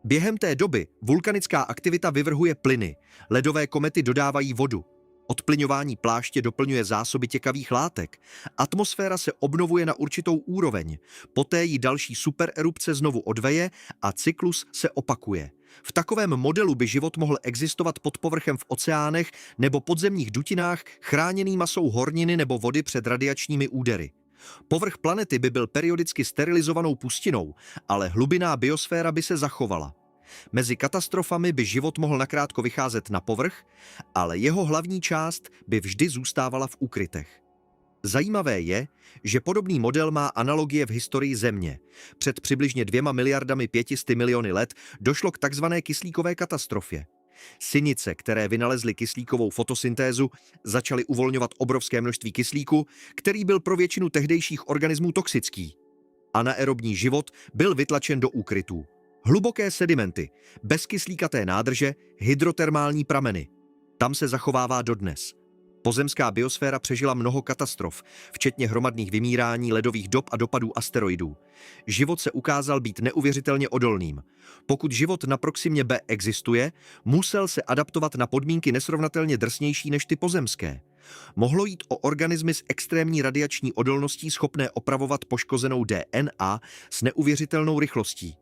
Během té doby vulkanická aktivita vyvrhuje plyny, ledové komety dodávají vodu, odplyňování pláště doplňuje zásoby těkavých látek, atmosféra se obnovuje na určitou úroveň, poté ji další supererupce znovu odveje a cyklus se opakuje. V takovém modelu by život mohl existovat pod povrchem v oceánech nebo podzemních dutinách chráněný masou horniny nebo vody před radiačními údery. Povrch planety by byl periodicky sterilizovanou pustinou, ale hlubinná biosféra by se zachovala. Mezi katastrofami by život mohl nakrátko vycházet na povrch, ale jeho hlavní část by vždy zůstávala v úkrytech. Zajímavé je, že podobný model má analogie v historii Země. Před přibližně 2 miliardami 500 miliony let došlo k takzvané kyslíkové katastrofě. Sinice, které vynalezly kyslíkovou fotosyntézu, začaly uvolňovat obrovské množství kyslíku, který byl pro většinu tehdejších organismů toxický. Anaerobní život byl vytlačen do úkrytů. Hluboké sedimenty, bezkyslíkaté nádrže, hydrotermální prameny. Tam se zachovává dodnes. Pozemská biosféra přežila mnoho katastrof, včetně hromadných vymírání, ledových dob a dopadů asteroidů. Život se ukázal být neuvěřitelně odolným. Pokud život na Proximě b existuje, musel se adaptovat na podmínky nesrovnatelně drsnější než ty pozemské. Mohlo jít o organismy s extrémní radiační odolností schopné opravovat poškozenou DNA s neuvěřitelnou rychlostí.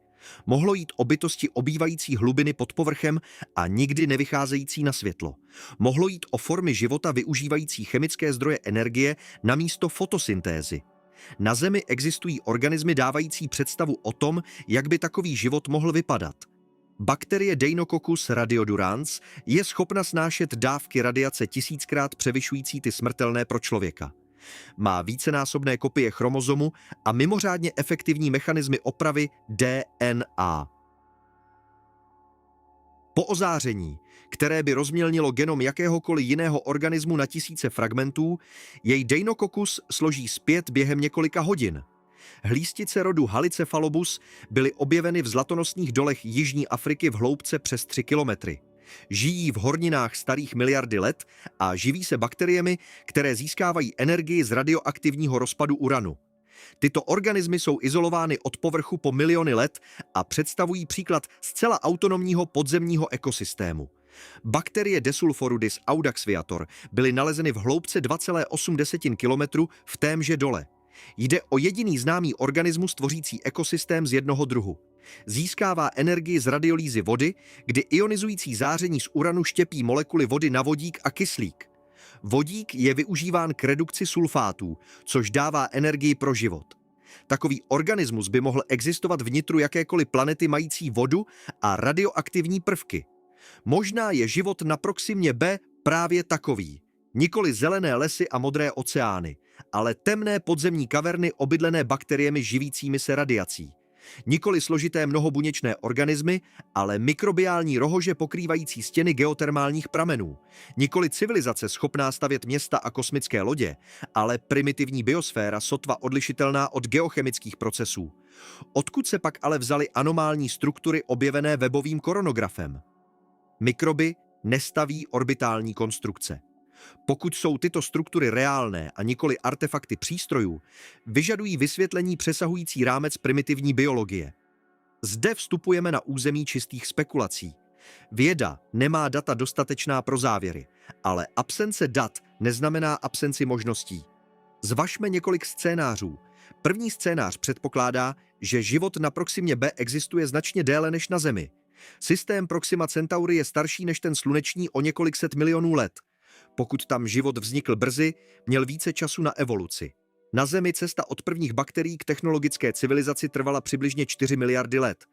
Mohlo jít o bytosti obývající hlubiny pod povrchem a nikdy nevycházející na světlo. Mohlo jít o formy života využívající chemické zdroje energie namísto fotosyntézy. Na Zemi existují organismy dávající představu o tom, jak by takový život mohl vypadat. Bakterie Deinococcus radiodurans je schopna snášet dávky radiace 1000krát převyšující ty smrtelné pro člověka. Má vícenásobné kopie chromozomu a mimořádně efektivní mechanismy opravy DNA. Po ozáření, které by rozmělnilo genom jakéhokoliv jiného organismu na tisíce fragmentů, jej Deinococcus složí zpět během několika hodin. Hlístice rodu Halicephalobus byly objeveny v zlatonosných dolech Jižní Afriky v hloubce přes 3 kilometry. Žijí v horninách starých miliardy let a živí se bakteriemi, které získávají energii z radioaktivního rozpadu uranu. Tyto organismy jsou izolovány od povrchu po miliony let a představují příklad zcela autonomního podzemního ekosystému. Bakterie Desulforudis audaxviator byly nalezeny v hloubce 2,8 kilometru v témže dole. Jde o jediný známý organismus tvořící ekosystém z jednoho druhu. Získává energii z radiolýzy vody, kdy ionizující záření z uranu štěpí molekuly vody na vodík a kyslík. Vodík je využíván k redukci sulfátů, což dává energii pro život. Takový organismus by mohl existovat vnitru jakékoliv planety mající vodu a radioaktivní prvky. Možná je život na Proximě b právě takový. Nikoli zelené lesy a modré oceány, ale temné podzemní kaverny obydlené bakteriemi živícími se radiací. Nikoli složité mnohobuněčné organismy, ale mikrobiální rohože pokrývající stěny geotermálních pramenů. Nikoli civilizace schopná stavět města a kosmické lodě, ale primitivní biosféra sotva odlišitelná od geochemických procesů. Odkud se pak ale vzaly anomální struktury objevené webovým koronografem? Mikroby nestaví orbitální konstrukce. Pokud jsou tyto struktury reálné a nikoli artefakty přístrojů, vyžadují vysvětlení přesahující rámec primitivní biologie. Zde vstupujeme na území čistých spekulací. Věda nemá data dostatečná pro závěry, ale absence dat neznamená absenci možností. Zvažme několik scénářů. První scénář předpokládá, že život na Proximě b existuje značně déle než na Zemi. Systém Proxima Centauri je starší než ten sluneční o několik set milionů let. Pokud tam život vznikl brzy, měl více času na evoluci. Na Zemi cesta od prvních bakterií k technologické civilizaci trvala přibližně 4 miliardy let.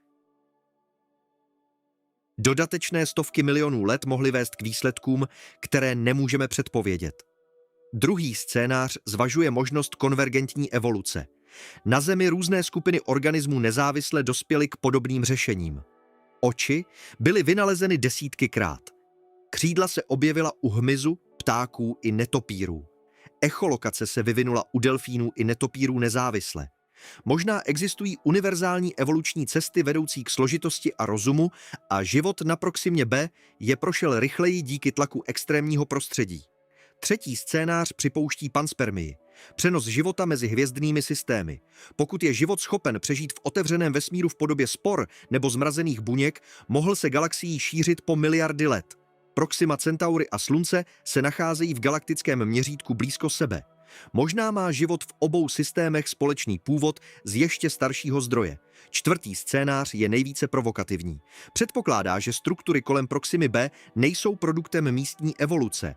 Dodatečné stovky milionů let mohly vést k výsledkům, které nemůžeme předpovědět. Druhý scénář zvažuje možnost konvergentní evoluce. Na Zemi různé skupiny organismů nezávisle dospěly k podobným řešením. Oči byly vynalezeny desítkykrát. Křídla se objevila u hmyzu, ptáků i netopírů. Echolokace se vyvinula u delfínů i netopírů nezávisle. Možná existují univerzální evoluční cesty vedoucí k složitosti a rozumu a život na Proximě B je prošel rychleji díky tlaku extrémního prostředí. Třetí scénář připouští panspermii, přenos života mezi hvězdnými systémy. Pokud je život schopen přežít v otevřeném vesmíru v podobě spor nebo zmrazených buněk, mohl se galaxií šířit po miliardy let. Proxima Centaury a Slunce se nacházejí v galaktickém měřítku blízko sebe. Možná má život v obou systémech společný původ z ještě staršího zdroje. Čtvrtý scénář je nejvíce provokativní. Předpokládá, že struktury kolem Proximy B nejsou produktem místní evoluce,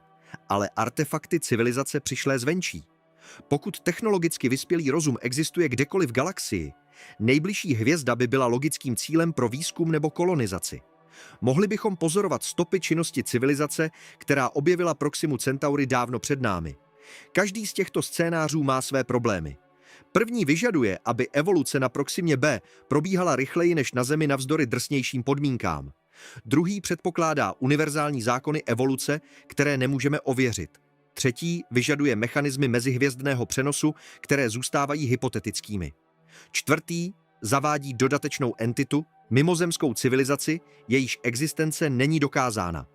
ale artefakty civilizace přišlé zvenčí. Pokud technologicky vyspělý rozum existuje kdekoliv v galaxii, nejbližší hvězda by byla logickým cílem pro výzkum nebo kolonizaci. Mohli bychom pozorovat stopy činnosti civilizace, která objevila Proximu Centaury dávno před námi. Každý z těchto scénářů má své problémy. První vyžaduje, aby evoluce na Proximě B probíhala rychleji než na Zemi navzdory drsnějším podmínkám. Druhý předpokládá univerzální zákony evoluce, které nemůžeme ověřit. Třetí vyžaduje mechanismy mezihvězdného přenosu, které zůstávají hypotetickými. Čtvrtý zavádí dodatečnou entitu, mimozemskou civilizaci, jejíž existence není dokázána.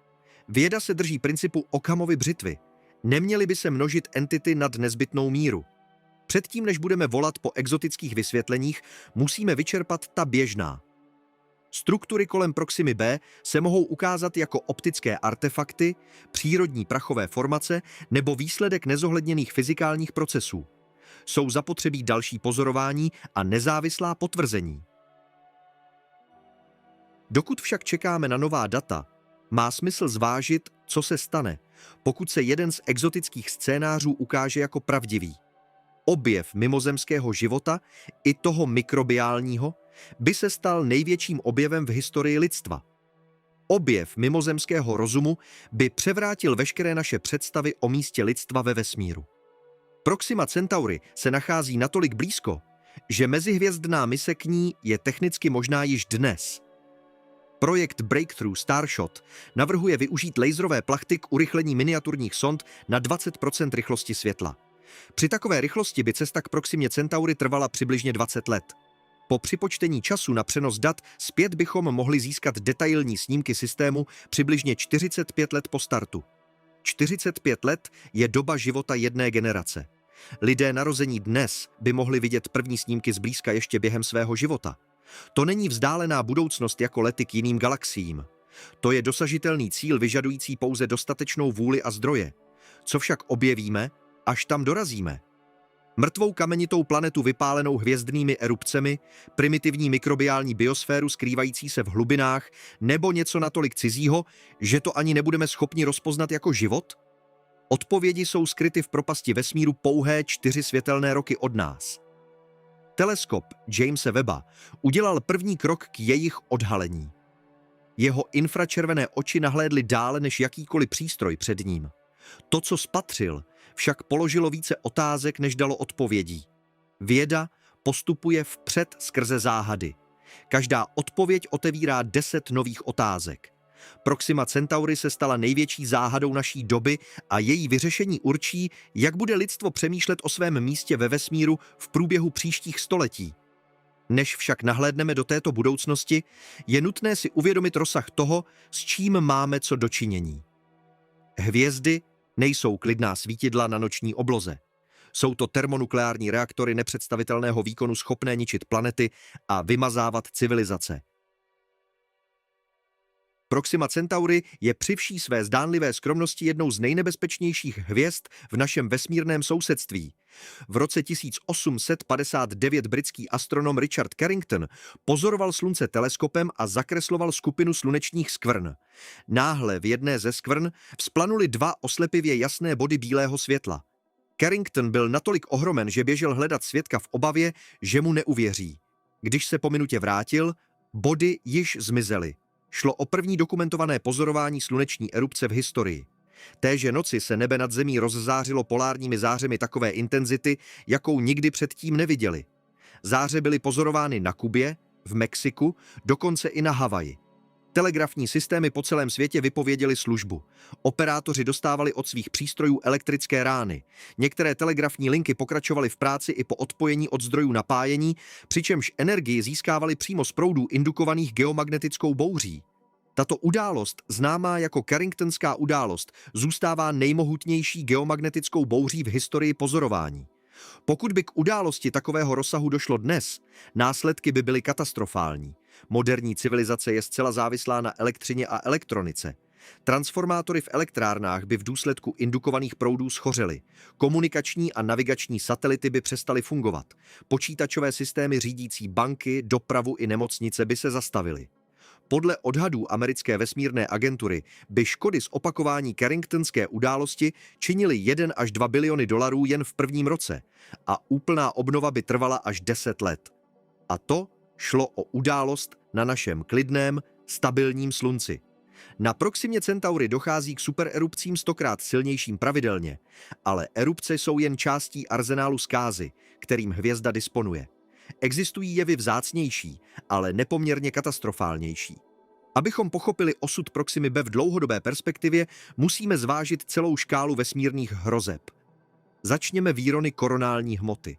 Věda se drží principu Okhamovy břitvy. Neměly by se množit entity nad nezbytnou míru. Předtím, než budeme volat po exotických vysvětleních, musíme vyčerpat ta běžná. Struktury kolem Proximy B se mohou ukázat jako optické artefakty, přírodní prachové formace nebo výsledek nezohledněných fyzikálních procesů. Jsou zapotřebí další pozorování a nezávislá potvrzení. Dokud však čekáme na nová data, má smysl zvážit, co se stane, pokud se jeden z exotických scénářů ukáže jako pravdivý. Objev mimozemského života, i toho mikrobiálního, by se stal největším objevem v historii lidstva. Objev mimozemského rozumu by převrátil veškeré naše představy o místě lidstva ve vesmíru. Proxima Centaury se nachází natolik blízko, že mezihvězdná mise k ní je technicky možná již dnes. Projekt Breakthrough Starshot navrhuje využít laserové plachty k urychlení miniaturních sond na 20% rychlosti světla. Při takové rychlosti by cesta k Proximě Centaury trvala přibližně 20 let. Po připočtení času na přenos dat zpět bychom mohli získat detailní snímky systému přibližně 45 let po startu. 45 let je doba života jedné generace. Lidé narození dnes by mohli vidět první snímky zblízka ještě během svého života. To není vzdálená budoucnost jako lety k jiným galaxiím. To je dosažitelný cíl vyžadující pouze dostatečnou vůli a zdroje. Co však objevíme, až tam dorazíme? Mrtvou kamenitou planetu vypálenou hvězdnými erupcemi, primitivní mikrobiální biosféru skrývající se v hlubinách, nebo něco natolik cizího, že to ani nebudeme schopni rozpoznat jako život? Odpovědi jsou skryty v propasti vesmíru pouhé 4 světelné roky od nás. Teleskop Jamese Webba udělal první krok k jejich odhalení. Jeho infračervené oči nahlédly dále než jakýkoliv přístroj před ním. To, co spatřil, však položilo více otázek, než dalo odpovědí. Věda postupuje vpřed skrze záhady. Každá odpověď otevírá 10 nových otázek. Proxima Centaury se stala největší záhadou naší doby a její vyřešení určí, jak bude lidstvo přemýšlet o svém místě ve vesmíru v průběhu příštích století. Než však nahlédneme do této budoucnosti, je nutné si uvědomit rozsah toho, s čím máme co dočinění. Hvězdy nejsou klidná svítidla na noční obloze. Jsou to termonukleární reaktory nepředstavitelného výkonu schopné ničit planety a vymazávat civilizace. Proxima Centaury je při vší své zdánlivé skromnosti jednou z nejnebezpečnějších hvězd v našem vesmírném sousedství. V roce 1859 britský astronom Richard Carrington pozoroval Slunce teleskopem a zakresloval skupinu slunečních skvrn. Náhle v jedné ze skvrn vzplanuly 2 oslepivě jasné body bílého světla. Carrington byl natolik ohromen, že běžel hledat svědka v obavě, že mu neuvěří. Když se po minutě vrátil, body již zmizely. Šlo o první dokumentované pozorování sluneční erupce v historii. Téže noci se nebe nad zemí rozzářilo polárními zářemi takové intenzity, jakou nikdy předtím neviděli. Záře byly pozorovány na Kubě, v Mexiku, dokonce i na Havaji. Telegrafní systémy po celém světě vypověděly službu. Operátoři dostávali od svých přístrojů elektrické rány. Některé telegrafní linky pokračovaly v práci i po odpojení od zdrojů napájení, přičemž energii získávali přímo z proudů indukovaných geomagnetickou bouří. Tato událost, známá jako Carringtonská událost, zůstává nejmohutnější geomagnetickou bouří v historii pozorování. Pokud by k události takového rozsahu došlo dnes, následky by byly katastrofální. Moderní civilizace je zcela závislá na elektřině a elektronice. Transformátory v elektrárnách by v důsledku indukovaných proudů schořely. Komunikační a navigační satelity by přestaly fungovat. Počítačové systémy řídící banky, dopravu i nemocnice by se zastavily. Podle odhadů americké vesmírné agentury by škody z opakování Carringtonské události činily 1 až 2 biliony dolarů jen v prvním roce a úplná obnova by trvala až 10 let. A to šlo o událost na našem klidném, stabilním slunci. Na Proximě Centaury dochází k supererupcím 100krát silnějším pravidelně, ale erupce jsou jen částí arzenálu zkázy, kterým hvězda disponuje. Existují jevy vzácnější, ale nepoměrně katastrofálnější. Abychom pochopili osud Proximy B v dlouhodobé perspektivě, musíme zvážit celou škálu vesmírných hrozeb. Začněme výrony koronální hmoty.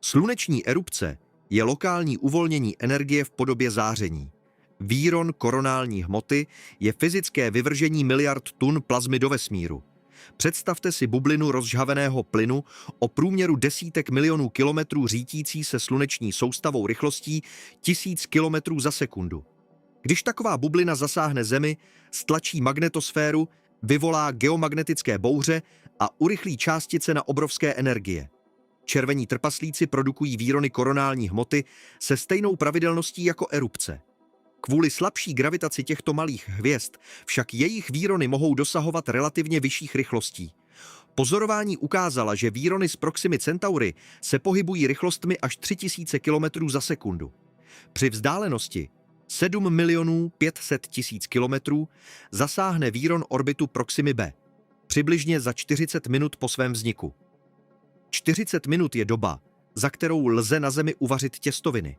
Sluneční erupce je lokální uvolnění energie v podobě záření. Výron koronální hmoty je fyzické vyvržení miliard tun plazmy do vesmíru. Představte si bublinu rozžhaveného plynu o průměru desítek milionů kilometrů řítící se sluneční soustavou rychlostí 1000 kilometrů za sekundu. Když taková bublina zasáhne Zemi, stlačí magnetosféru, vyvolá geomagnetické bouře a urychlí částice na obrovské energie. Červení trpaslíci produkují výrony koronální hmoty se stejnou pravidelností jako erupce. Kvůli slabší gravitaci těchto malých hvězd však jejich výrony mohou dosahovat relativně vyšších rychlostí. Pozorování ukázala, že výrony z Proximy Centaury se pohybují rychlostmi až 3000 km za sekundu. Při vzdálenosti 7 500 000 km zasáhne výron orbitu Proximy B, přibližně za 40 minut po svém vzniku. 40 minut je doba, za kterou lze na Zemi uvařit těstoviny.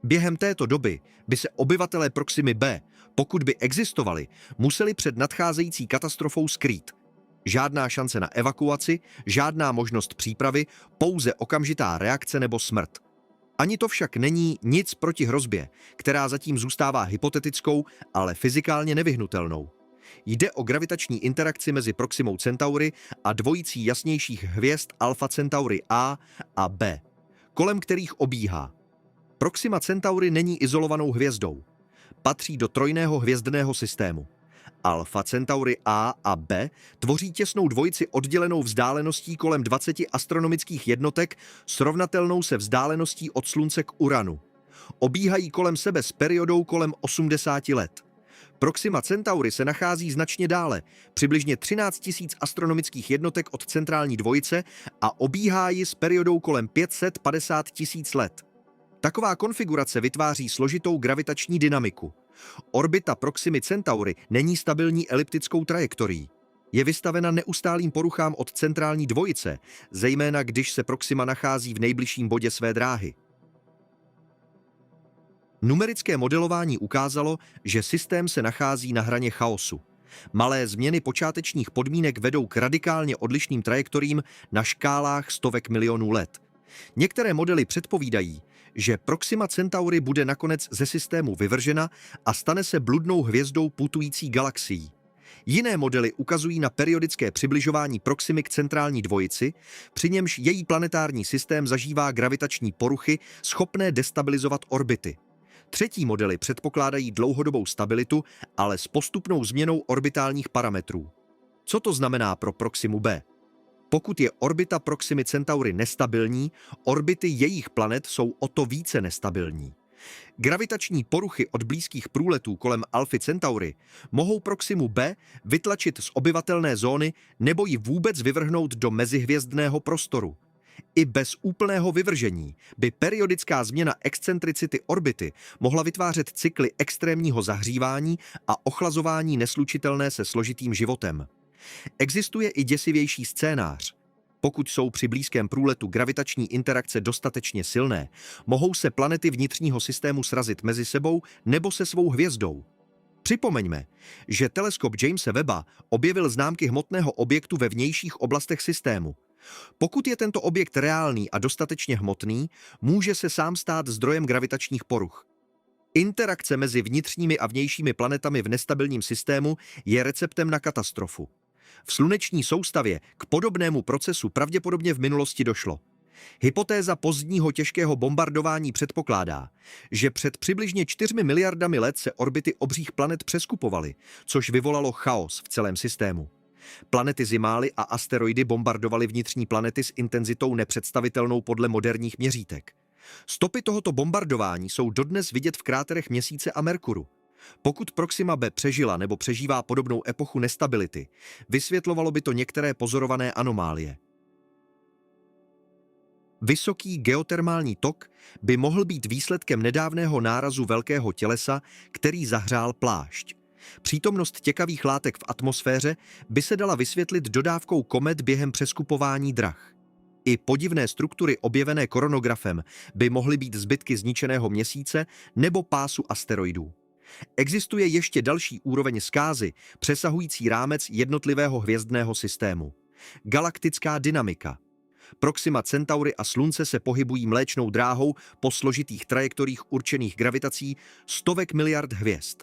Během této doby by se obyvatelé Proximy B, pokud by existovali, museli před nadcházející katastrofou skrýt. Žádná šance na evakuaci, žádná možnost přípravy, pouze okamžitá reakce nebo smrt. Ani to však není nic proti hrozbě, která zatím zůstává hypotetickou, ale fyzikálně nevyhnutelnou. Jde o gravitační interakci mezi Proximou Centaury a dvojicí jasnějších hvězd Alpha Centauri A a B, kolem kterých obíhá. Proxima Centaury není izolovanou hvězdou. Patří do trojného hvězdného systému. Alpha Centauri A a B tvoří těsnou dvojici oddělenou vzdáleností kolem 20 astronomických jednotek srovnatelnou se vzdáleností od Slunce k Uranu. Obíhají kolem sebe s periodou kolem 80 let. Proxima Centaury se nachází značně dále, přibližně 13 000 astronomických jednotek od centrální dvojice a obíhá ji s periodou kolem 550 000 let. Taková konfigurace vytváří složitou gravitační dynamiku. Orbita Proximy Centaury není stabilní eliptickou trajektorií. Je vystavena neustálým poruchám od centrální dvojice, zejména když se Proxima nachází v nejbližším bodě své dráhy. Numerické modelování ukázalo, že systém se nachází na hraně chaosu. Malé změny počátečních podmínek vedou k radikálně odlišným trajektoriím na škálách stovek milionů let. Některé modely předpovídají, že Proxima Centaury bude nakonec ze systému vyvržena a stane se bludnou hvězdou putující galaxií. Jiné modely ukazují na periodické přibližování Proximy k centrální dvojici, při němž její planetární systém zažívá gravitační poruchy schopné destabilizovat orbity. Třetí modely předpokládají dlouhodobou stabilitu, ale s postupnou změnou orbitálních parametrů. Co to znamená pro Proximu B? Pokud je orbita Proximy Centaury nestabilní, orbity jejich planet jsou o to více nestabilní. Gravitační poruchy od blízkých průletů kolem Alfy Centaury mohou Proximu b vytlačit z obyvatelné zóny nebo ji vůbec vyvrhnout do mezihvězdného prostoru. I bez úplného vyvržení by periodická změna excentricity orbity mohla vytvářet cykly extrémního zahřívání a ochlazování neslučitelné se složitým životem. Existuje i děsivější scénář. Pokud jsou při blízkém průletu gravitační interakce dostatečně silné, mohou se planety vnitřního systému srazit mezi sebou nebo se svou hvězdou. Připomeňme, že teleskop Jamese Webba objevil známky hmotného objektu ve vnějších oblastech systému. Pokud je tento objekt reálný a dostatečně hmotný, může se sám stát zdrojem gravitačních poruch. Interakce mezi vnitřními a vnějšími planetami v nestabilním systému je receptem na katastrofu. V sluneční soustavě k podobnému procesu pravděpodobně v minulosti došlo. Hypotéza pozdního těžkého bombardování předpokládá, že před přibližně 4 miliardami let se orbity obřích planet přeskupovaly, což vyvolalo chaos v celém systému. Planety Zimály a asteroidy bombardovaly vnitřní planety s intenzitou nepředstavitelnou podle moderních měřítek. Stopy tohoto bombardování jsou dodnes vidět v kráterech Měsíce a Merkuru. Pokud Proxima b přežila nebo přežívá podobnou epochu nestability, vysvětlovalo by to některé pozorované anomálie. Vysoký geotermální tok by mohl být výsledkem nedávného nárazu velkého tělesa, který zahřál plášť. Přítomnost těkavých látek v atmosféře by se dala vysvětlit dodávkou komet během přeskupování drah. I podivné struktury objevené koronografem by mohly být zbytky zničeného Měsíce nebo pásu asteroidů. Existuje ještě další úroveň zkázy, přesahující rámec jednotlivého hvězdného systému. Galaktická dynamika. Proxima Centaury a Slunce se pohybují Mléčnou dráhou po složitých trajektoriích určených gravitací stovek miliard hvězd.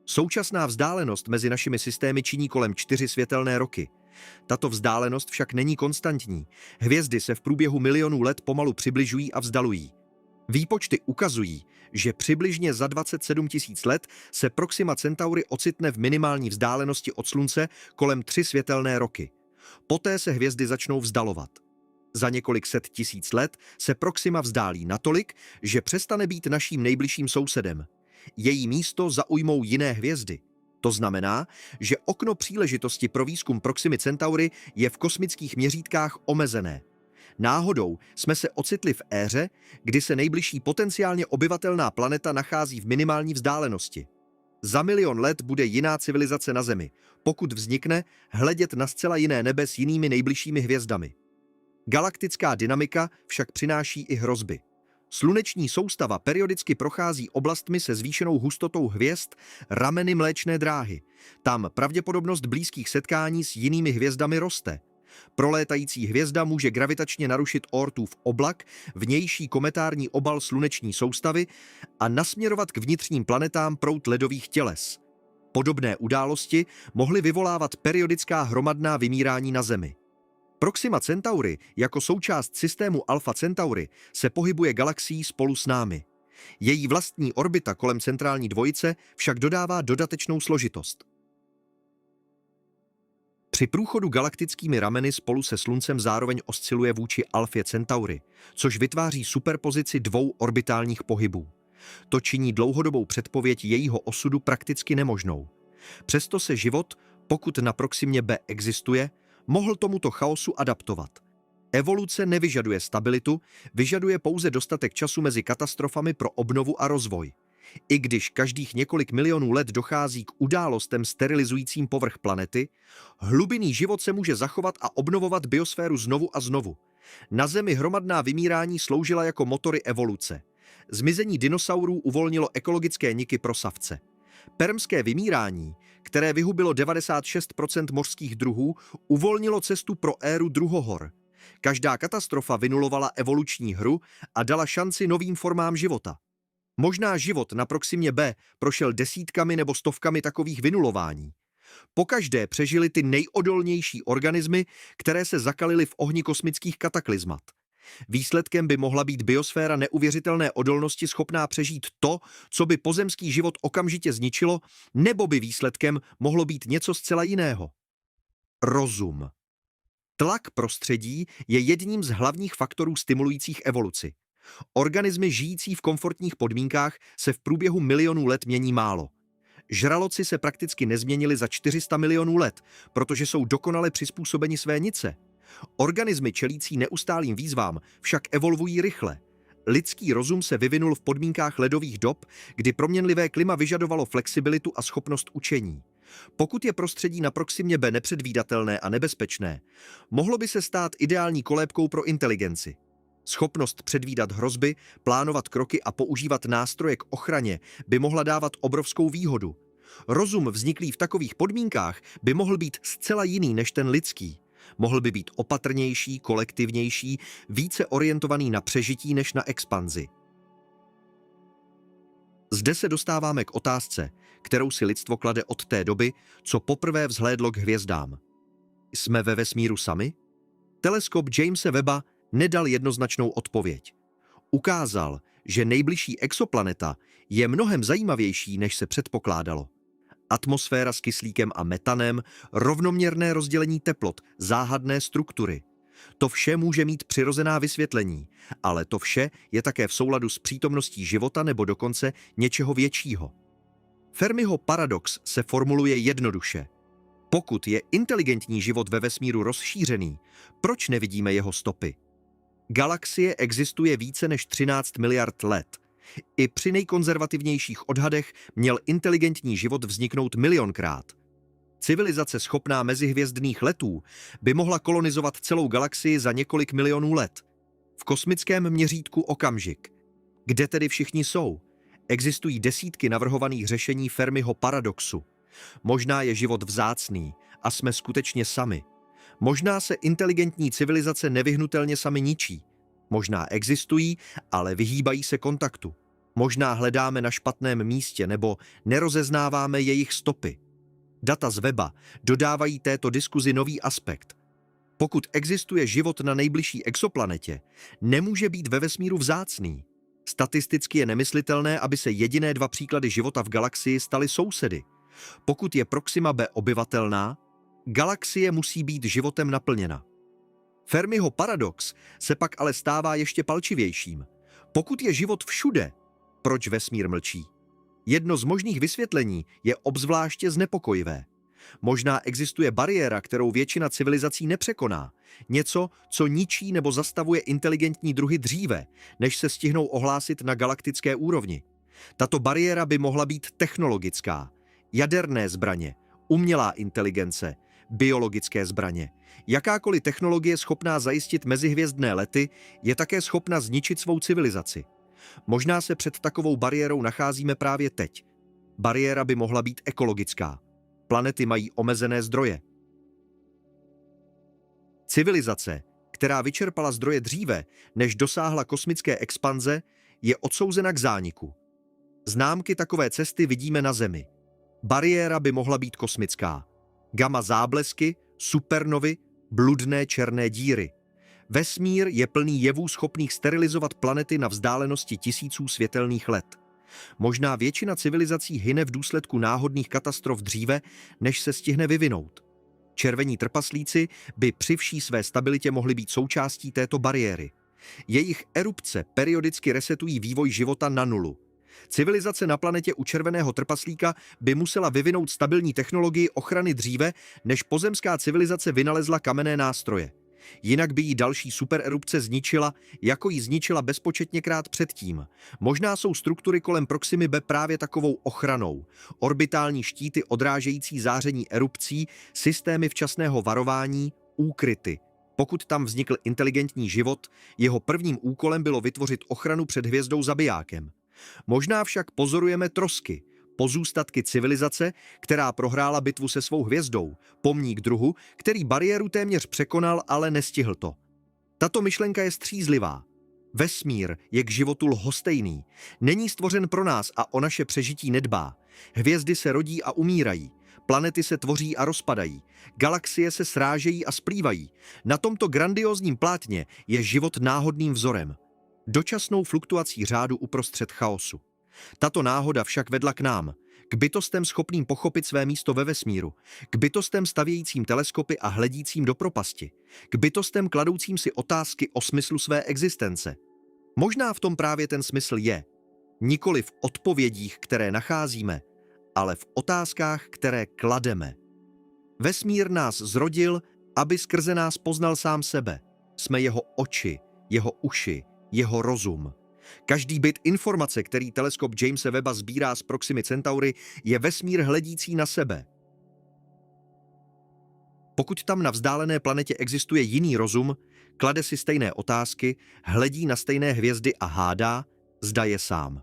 Současná vzdálenost mezi našimi systémy činí kolem 4 světelné roky. Tato vzdálenost však není konstantní. Hvězdy se v průběhu milionů let pomalu přibližují a vzdalují. Výpočty ukazují, že přibližně za 27 000 let se Proxima Centaury ocitne v minimální vzdálenosti od Slunce kolem 3 světelné roky. Poté se hvězdy začnou vzdalovat. Za několik set tisíc let se Proxima vzdálí natolik, že přestane být naším nejbližším sousedem. Její místo zaujmou jiné hvězdy. To znamená, že okno příležitosti pro výzkum Proximy Centaury je v kosmických měřítkách omezené. Náhodou jsme se ocitli v éře, kdy se nejbližší potenciálně obyvatelná planeta nachází v minimální vzdálenosti. Za 1 000 000 let bude jiná civilizace na Zemi, pokud vznikne, hledět na zcela jiné nebe s jinými nejbližšími hvězdami. Galaktická dynamika však přináší i hrozby. Sluneční soustava periodicky prochází oblastmi se zvýšenou hustotou hvězd, rameny Mléčné dráhy. Tam pravděpodobnost blízkých setkání s jinými hvězdami roste. Prolétající hvězda může gravitačně narušit Oortův oblak, vnější kometární obal sluneční soustavy a nasměrovat k vnitřním planetám proud ledových těles. Podobné události mohly vyvolávat periodická hromadná vymírání na Zemi. Proxima Centaury jako součást systému Alpha Centauri se pohybuje galaxií spolu s námi. Její vlastní orbita kolem centrální dvojice však dodává dodatečnou složitost. Při průchodu galaktickými rameny spolu se Sluncem zároveň osciluje vůči Alfě Centaury, což vytváří superpozici 2 orbitálních pohybů. To činí dlouhodobou předpověď jejího osudu prakticky nemožnou. Přesto se život, pokud na Proximě b existuje, mohl tomuto chaosu adaptovat. Evoluce nevyžaduje stabilitu, vyžaduje pouze dostatek času mezi katastrofami pro obnovu a rozvoj. I když každých několik milionů let dochází k událostem sterilizujícím povrch planety, hlubinný život se může zachovat a obnovovat biosféru znovu a znovu. Na Zemi hromadná vymírání sloužila jako motory evoluce. Zmizení dinosaurů uvolnilo ekologické niky pro savce. Permské vymírání, které vyhubilo 96% mořských druhů, uvolnilo cestu pro éru druhohor. Každá katastrofa vynulovala evoluční hru a dala šanci novým formám života. Možná život na Proximě b prošel desítkami nebo stovkami takových vynulování. Pokaždé přežili ty nejodolnější organismy, které se zakalily v ohni kosmických kataklizmat. Výsledkem by mohla být biosféra neuvěřitelné odolnosti schopná přežít to, co by pozemský život okamžitě zničilo, nebo by výsledkem mohlo být něco zcela jiného. Rozum. Tlak prostředí je jedním z hlavních faktorů stimulujících evoluci. Organismy žijící v komfortních podmínkách se v průběhu milionů let mění málo. Žraloci se prakticky nezměnili za 400 milionů let, protože jsou dokonale přizpůsobeni své nice. Organismy čelící neustálým výzvám však evolvují rychle. Lidský rozum se vyvinul v podmínkách ledových dob, kdy proměnlivé klima vyžadovalo flexibilitu a schopnost učení. Pokud je prostředí na Proximě B nepředvídatelné a nebezpečné, mohlo by se stát ideální kolébkou pro inteligenci. Schopnost předvídat hrozby, plánovat kroky a používat nástroje k ochraně by mohla dávat obrovskou výhodu. Rozum vzniklý v takových podmínkách by mohl být zcela jiný než ten lidský. Mohl by být opatrnější, kolektivnější, více orientovaný na přežití než na expanzi. Zde se dostáváme k otázce, kterou si lidstvo klade od té doby, co poprvé vzhlédlo k hvězdám. Jsme ve vesmíru sami? Teleskop Jamese Webba nedal jednoznačnou odpověď. Ukázal, že nejbližší exoplaneta je mnohem zajímavější, než se předpokládalo. Atmosféra s kyslíkem a metanem, rovnoměrné rozdělení teplot, záhadné struktury. To vše může mít přirozená vysvětlení, ale to vše je také v souladu s přítomností života nebo dokonce něčeho většího. Fermiho paradox se formuluje jednoduše. Pokud je inteligentní život ve vesmíru rozšířený, proč nevidíme jeho stopy? Galaxie existuje více než 13 miliard let. I při nejkonzervativnějších odhadech měl inteligentní život vzniknout milionkrát. Civilizace schopná mezihvězdných letů by mohla kolonizovat celou galaxii za několik milionů let. V kosmickém měřítku okamžik. Kde tedy všichni jsou? Existují desítky navrhovaných řešení Fermiho paradoxu. Možná je život vzácný a jsme skutečně sami. Možná se inteligentní civilizace nevyhnutelně sami ničí. Možná existují, ale vyhýbají se kontaktu. Možná hledáme na špatném místě nebo nerozeznáváme jejich stopy. Data z Webba dodávají této diskuzi nový aspekt. Pokud existuje život na nejbližší exoplanetě, nemůže být ve vesmíru vzácný. Statisticky je nemyslitelné, aby se jediné dva příklady života v galaxii staly sousedy. Pokud je Proxima B obyvatelná, galaxie musí být životem naplněna. Fermiho paradox se pak ale stává ještě palčivějším. Pokud je život všude, proč vesmír mlčí? Jedno z možných vysvětlení je obzvláště znepokojivé. Možná existuje bariéra, kterou většina civilizací nepřekoná. Něco, co ničí nebo zastavuje inteligentní druhy dříve, než se stihnou ohlásit na galaktické úrovni. Tato bariéra by mohla být technologická. Jaderné zbraně, umělá inteligence, biologické zbraně. Jakákoliv technologie schopná zajistit mezihvězdné lety je také schopna zničit svou civilizaci. Možná se před takovou bariérou nacházíme právě teď. Bariéra by mohla být ekologická. Planety mají omezené zdroje. Civilizace, která vyčerpala zdroje dříve, než dosáhla kosmické expanze, je odsouzena k zániku. Známky takové cesty vidíme na Zemi. Bariéra by mohla být kosmická. Gamma záblesky, supernovy, bludné černé díry. Vesmír je plný jevů schopných sterilizovat planety na vzdálenosti tisíců světelných let. Možná většina civilizací hyne v důsledku náhodných katastrof dříve, než se stihne vyvinout. Červení trpaslíci by při vší své stabilitě mohli být součástí této bariéry. Jejich erupce periodicky resetují vývoj života na nulu. Civilizace na planetě u červeného trpaslíka by musela vyvinout stabilní technologii ochrany dříve, než pozemská civilizace vynalezla kamenné nástroje. Jinak by jí další supererupce zničila, jako ji zničila bezpočetněkrát předtím. Možná jsou struktury kolem Proximy B právě takovou ochranou. Orbitální štíty odrážející záření erupcí, systémy včasného varování, úkryty. Pokud tam vznikl inteligentní život, jeho prvním úkolem bylo vytvořit ochranu před hvězdou zabijákem. Možná však pozorujeme trosky, pozůstatky civilizace, která prohrála bitvu se svou hvězdou, pomník druhu, který bariéru téměř překonal, ale nestihl to. Tato myšlenka je střízlivá. Vesmír je k životu lhostejný. Není stvořen pro nás a o naše přežití nedbá. Hvězdy se rodí a umírají. Planety se tvoří a rozpadají. Galaxie se srážejí a splývají. Na tomto grandiózním plátně je život náhodným vzorem. Dočasnou fluktuací řádu uprostřed chaosu. Tato náhoda však vedla k nám, k bytostem schopným pochopit své místo ve vesmíru, k bytostem stavějícím teleskopy a hledícím do propasti, k bytostem kladoucím si otázky o smyslu své existence. Možná v tom právě ten smysl je. Nikoli v odpovědích, které nacházíme, ale v otázkách, které klademe. Vesmír nás zrodil, aby skrze nás poznal sám sebe. Jsme jeho oči, jeho uši, jeho rozum. Každý bit informace, který teleskop Jamese Webba sbírá z Proximy Centauri, je vesmír hledící na sebe. Pokud tam na vzdálené planetě existuje jiný rozum, klade si stejné otázky, hledí na stejné hvězdy a hádá, zda je sám.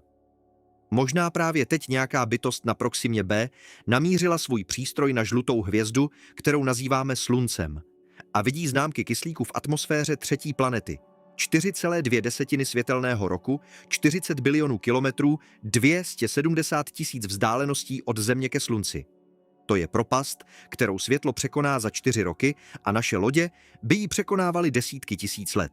Možná právě teď nějaká bytost na Proximě B namířila svůj přístroj na žlutou hvězdu, kterou nazýváme Sluncem, a vidí známky kyslíku v atmosféře třetí planety. 4,2 světelného roku, 40 bilionů kilometrů, 270 000 vzdáleností od Země ke Slunci. To je propast, kterou světlo překoná za 4 roky a naše lodě by ji překonávaly desítky tisíc let.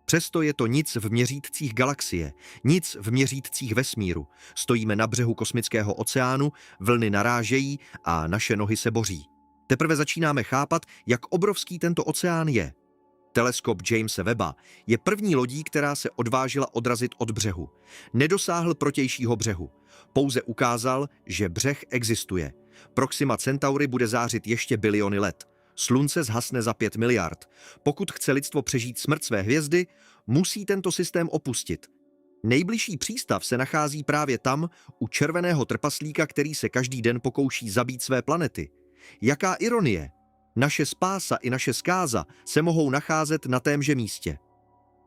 Přesto je to nic v měřítcích galaxie, nic v měřítcích vesmíru. Stojíme na břehu kosmického oceánu, vlny narážejí a naše nohy se boří. Teprve začínáme chápat, jak obrovský tento oceán je. Teleskop Jamese Webba je první lodí, která se odvážila odrazit od břehu. Nedosáhl protějšího břehu. Pouze ukázal, že břeh existuje. Proxima Centauri bude zářit ještě biliony let. Slunce zhasne za 5 miliard. Pokud chce lidstvo přežít smrt své hvězdy, musí tento systém opustit. Nejbližší přístav se nachází právě tam, u červeného trpaslíka, který se každý den pokouší zabít své planety. Jaká ironie! Naše spása i naše zkáza se mohou nacházet na témže místě.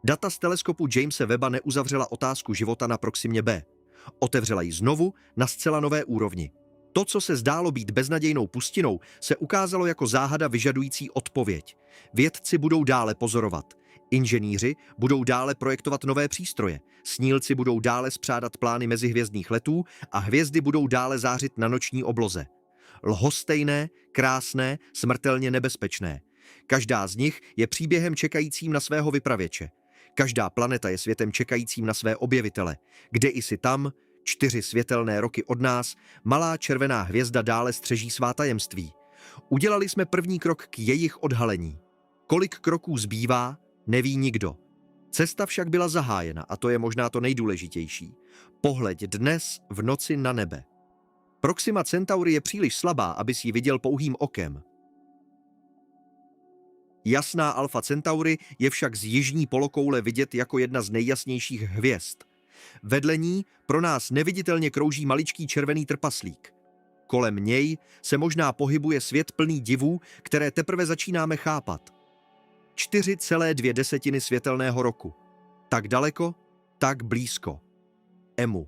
Data z teleskopu Jamese Webba neuzavřela otázku života na Proximě B. Otevřela ji znovu na zcela nové úrovni. To, co se zdálo být beznadějnou pustinou, se ukázalo jako záhada vyžadující odpověď. Vědci budou dále pozorovat. Inženýři budou dále projektovat nové přístroje. Snílci budou dále spřádat plány mezihvězdných letů a hvězdy budou dále zářit na noční obloze. Lhostejné, krásné, smrtelně nebezpečné. Každá z nich je příběhem čekajícím na svého vypravěče. Každá planeta je světem čekajícím na své objevitele. Kde i si tam, 4 světelné roky od nás, malá červená hvězda dále střeží svá tajemství. Udělali jsme první krok k jejich odhalení. Kolik kroků zbývá, neví nikdo. Cesta však byla zahájena a to je možná to nejdůležitější. Pohleď dnes v noci na nebe. Proxima Centauri je příliš slabá, abys ji viděl pouhým okem. Jasná Alfa Centauri je však z jižní polokoule vidět jako jedna z nejjasnějších hvězd. Vedle ní pro nás neviditelně krouží maličký červený trpaslík. Kolem něj se možná pohybuje svět plný divů, které teprve začínáme chápat. 4,2 světelného roku. Tak daleko, tak blízko. EMU.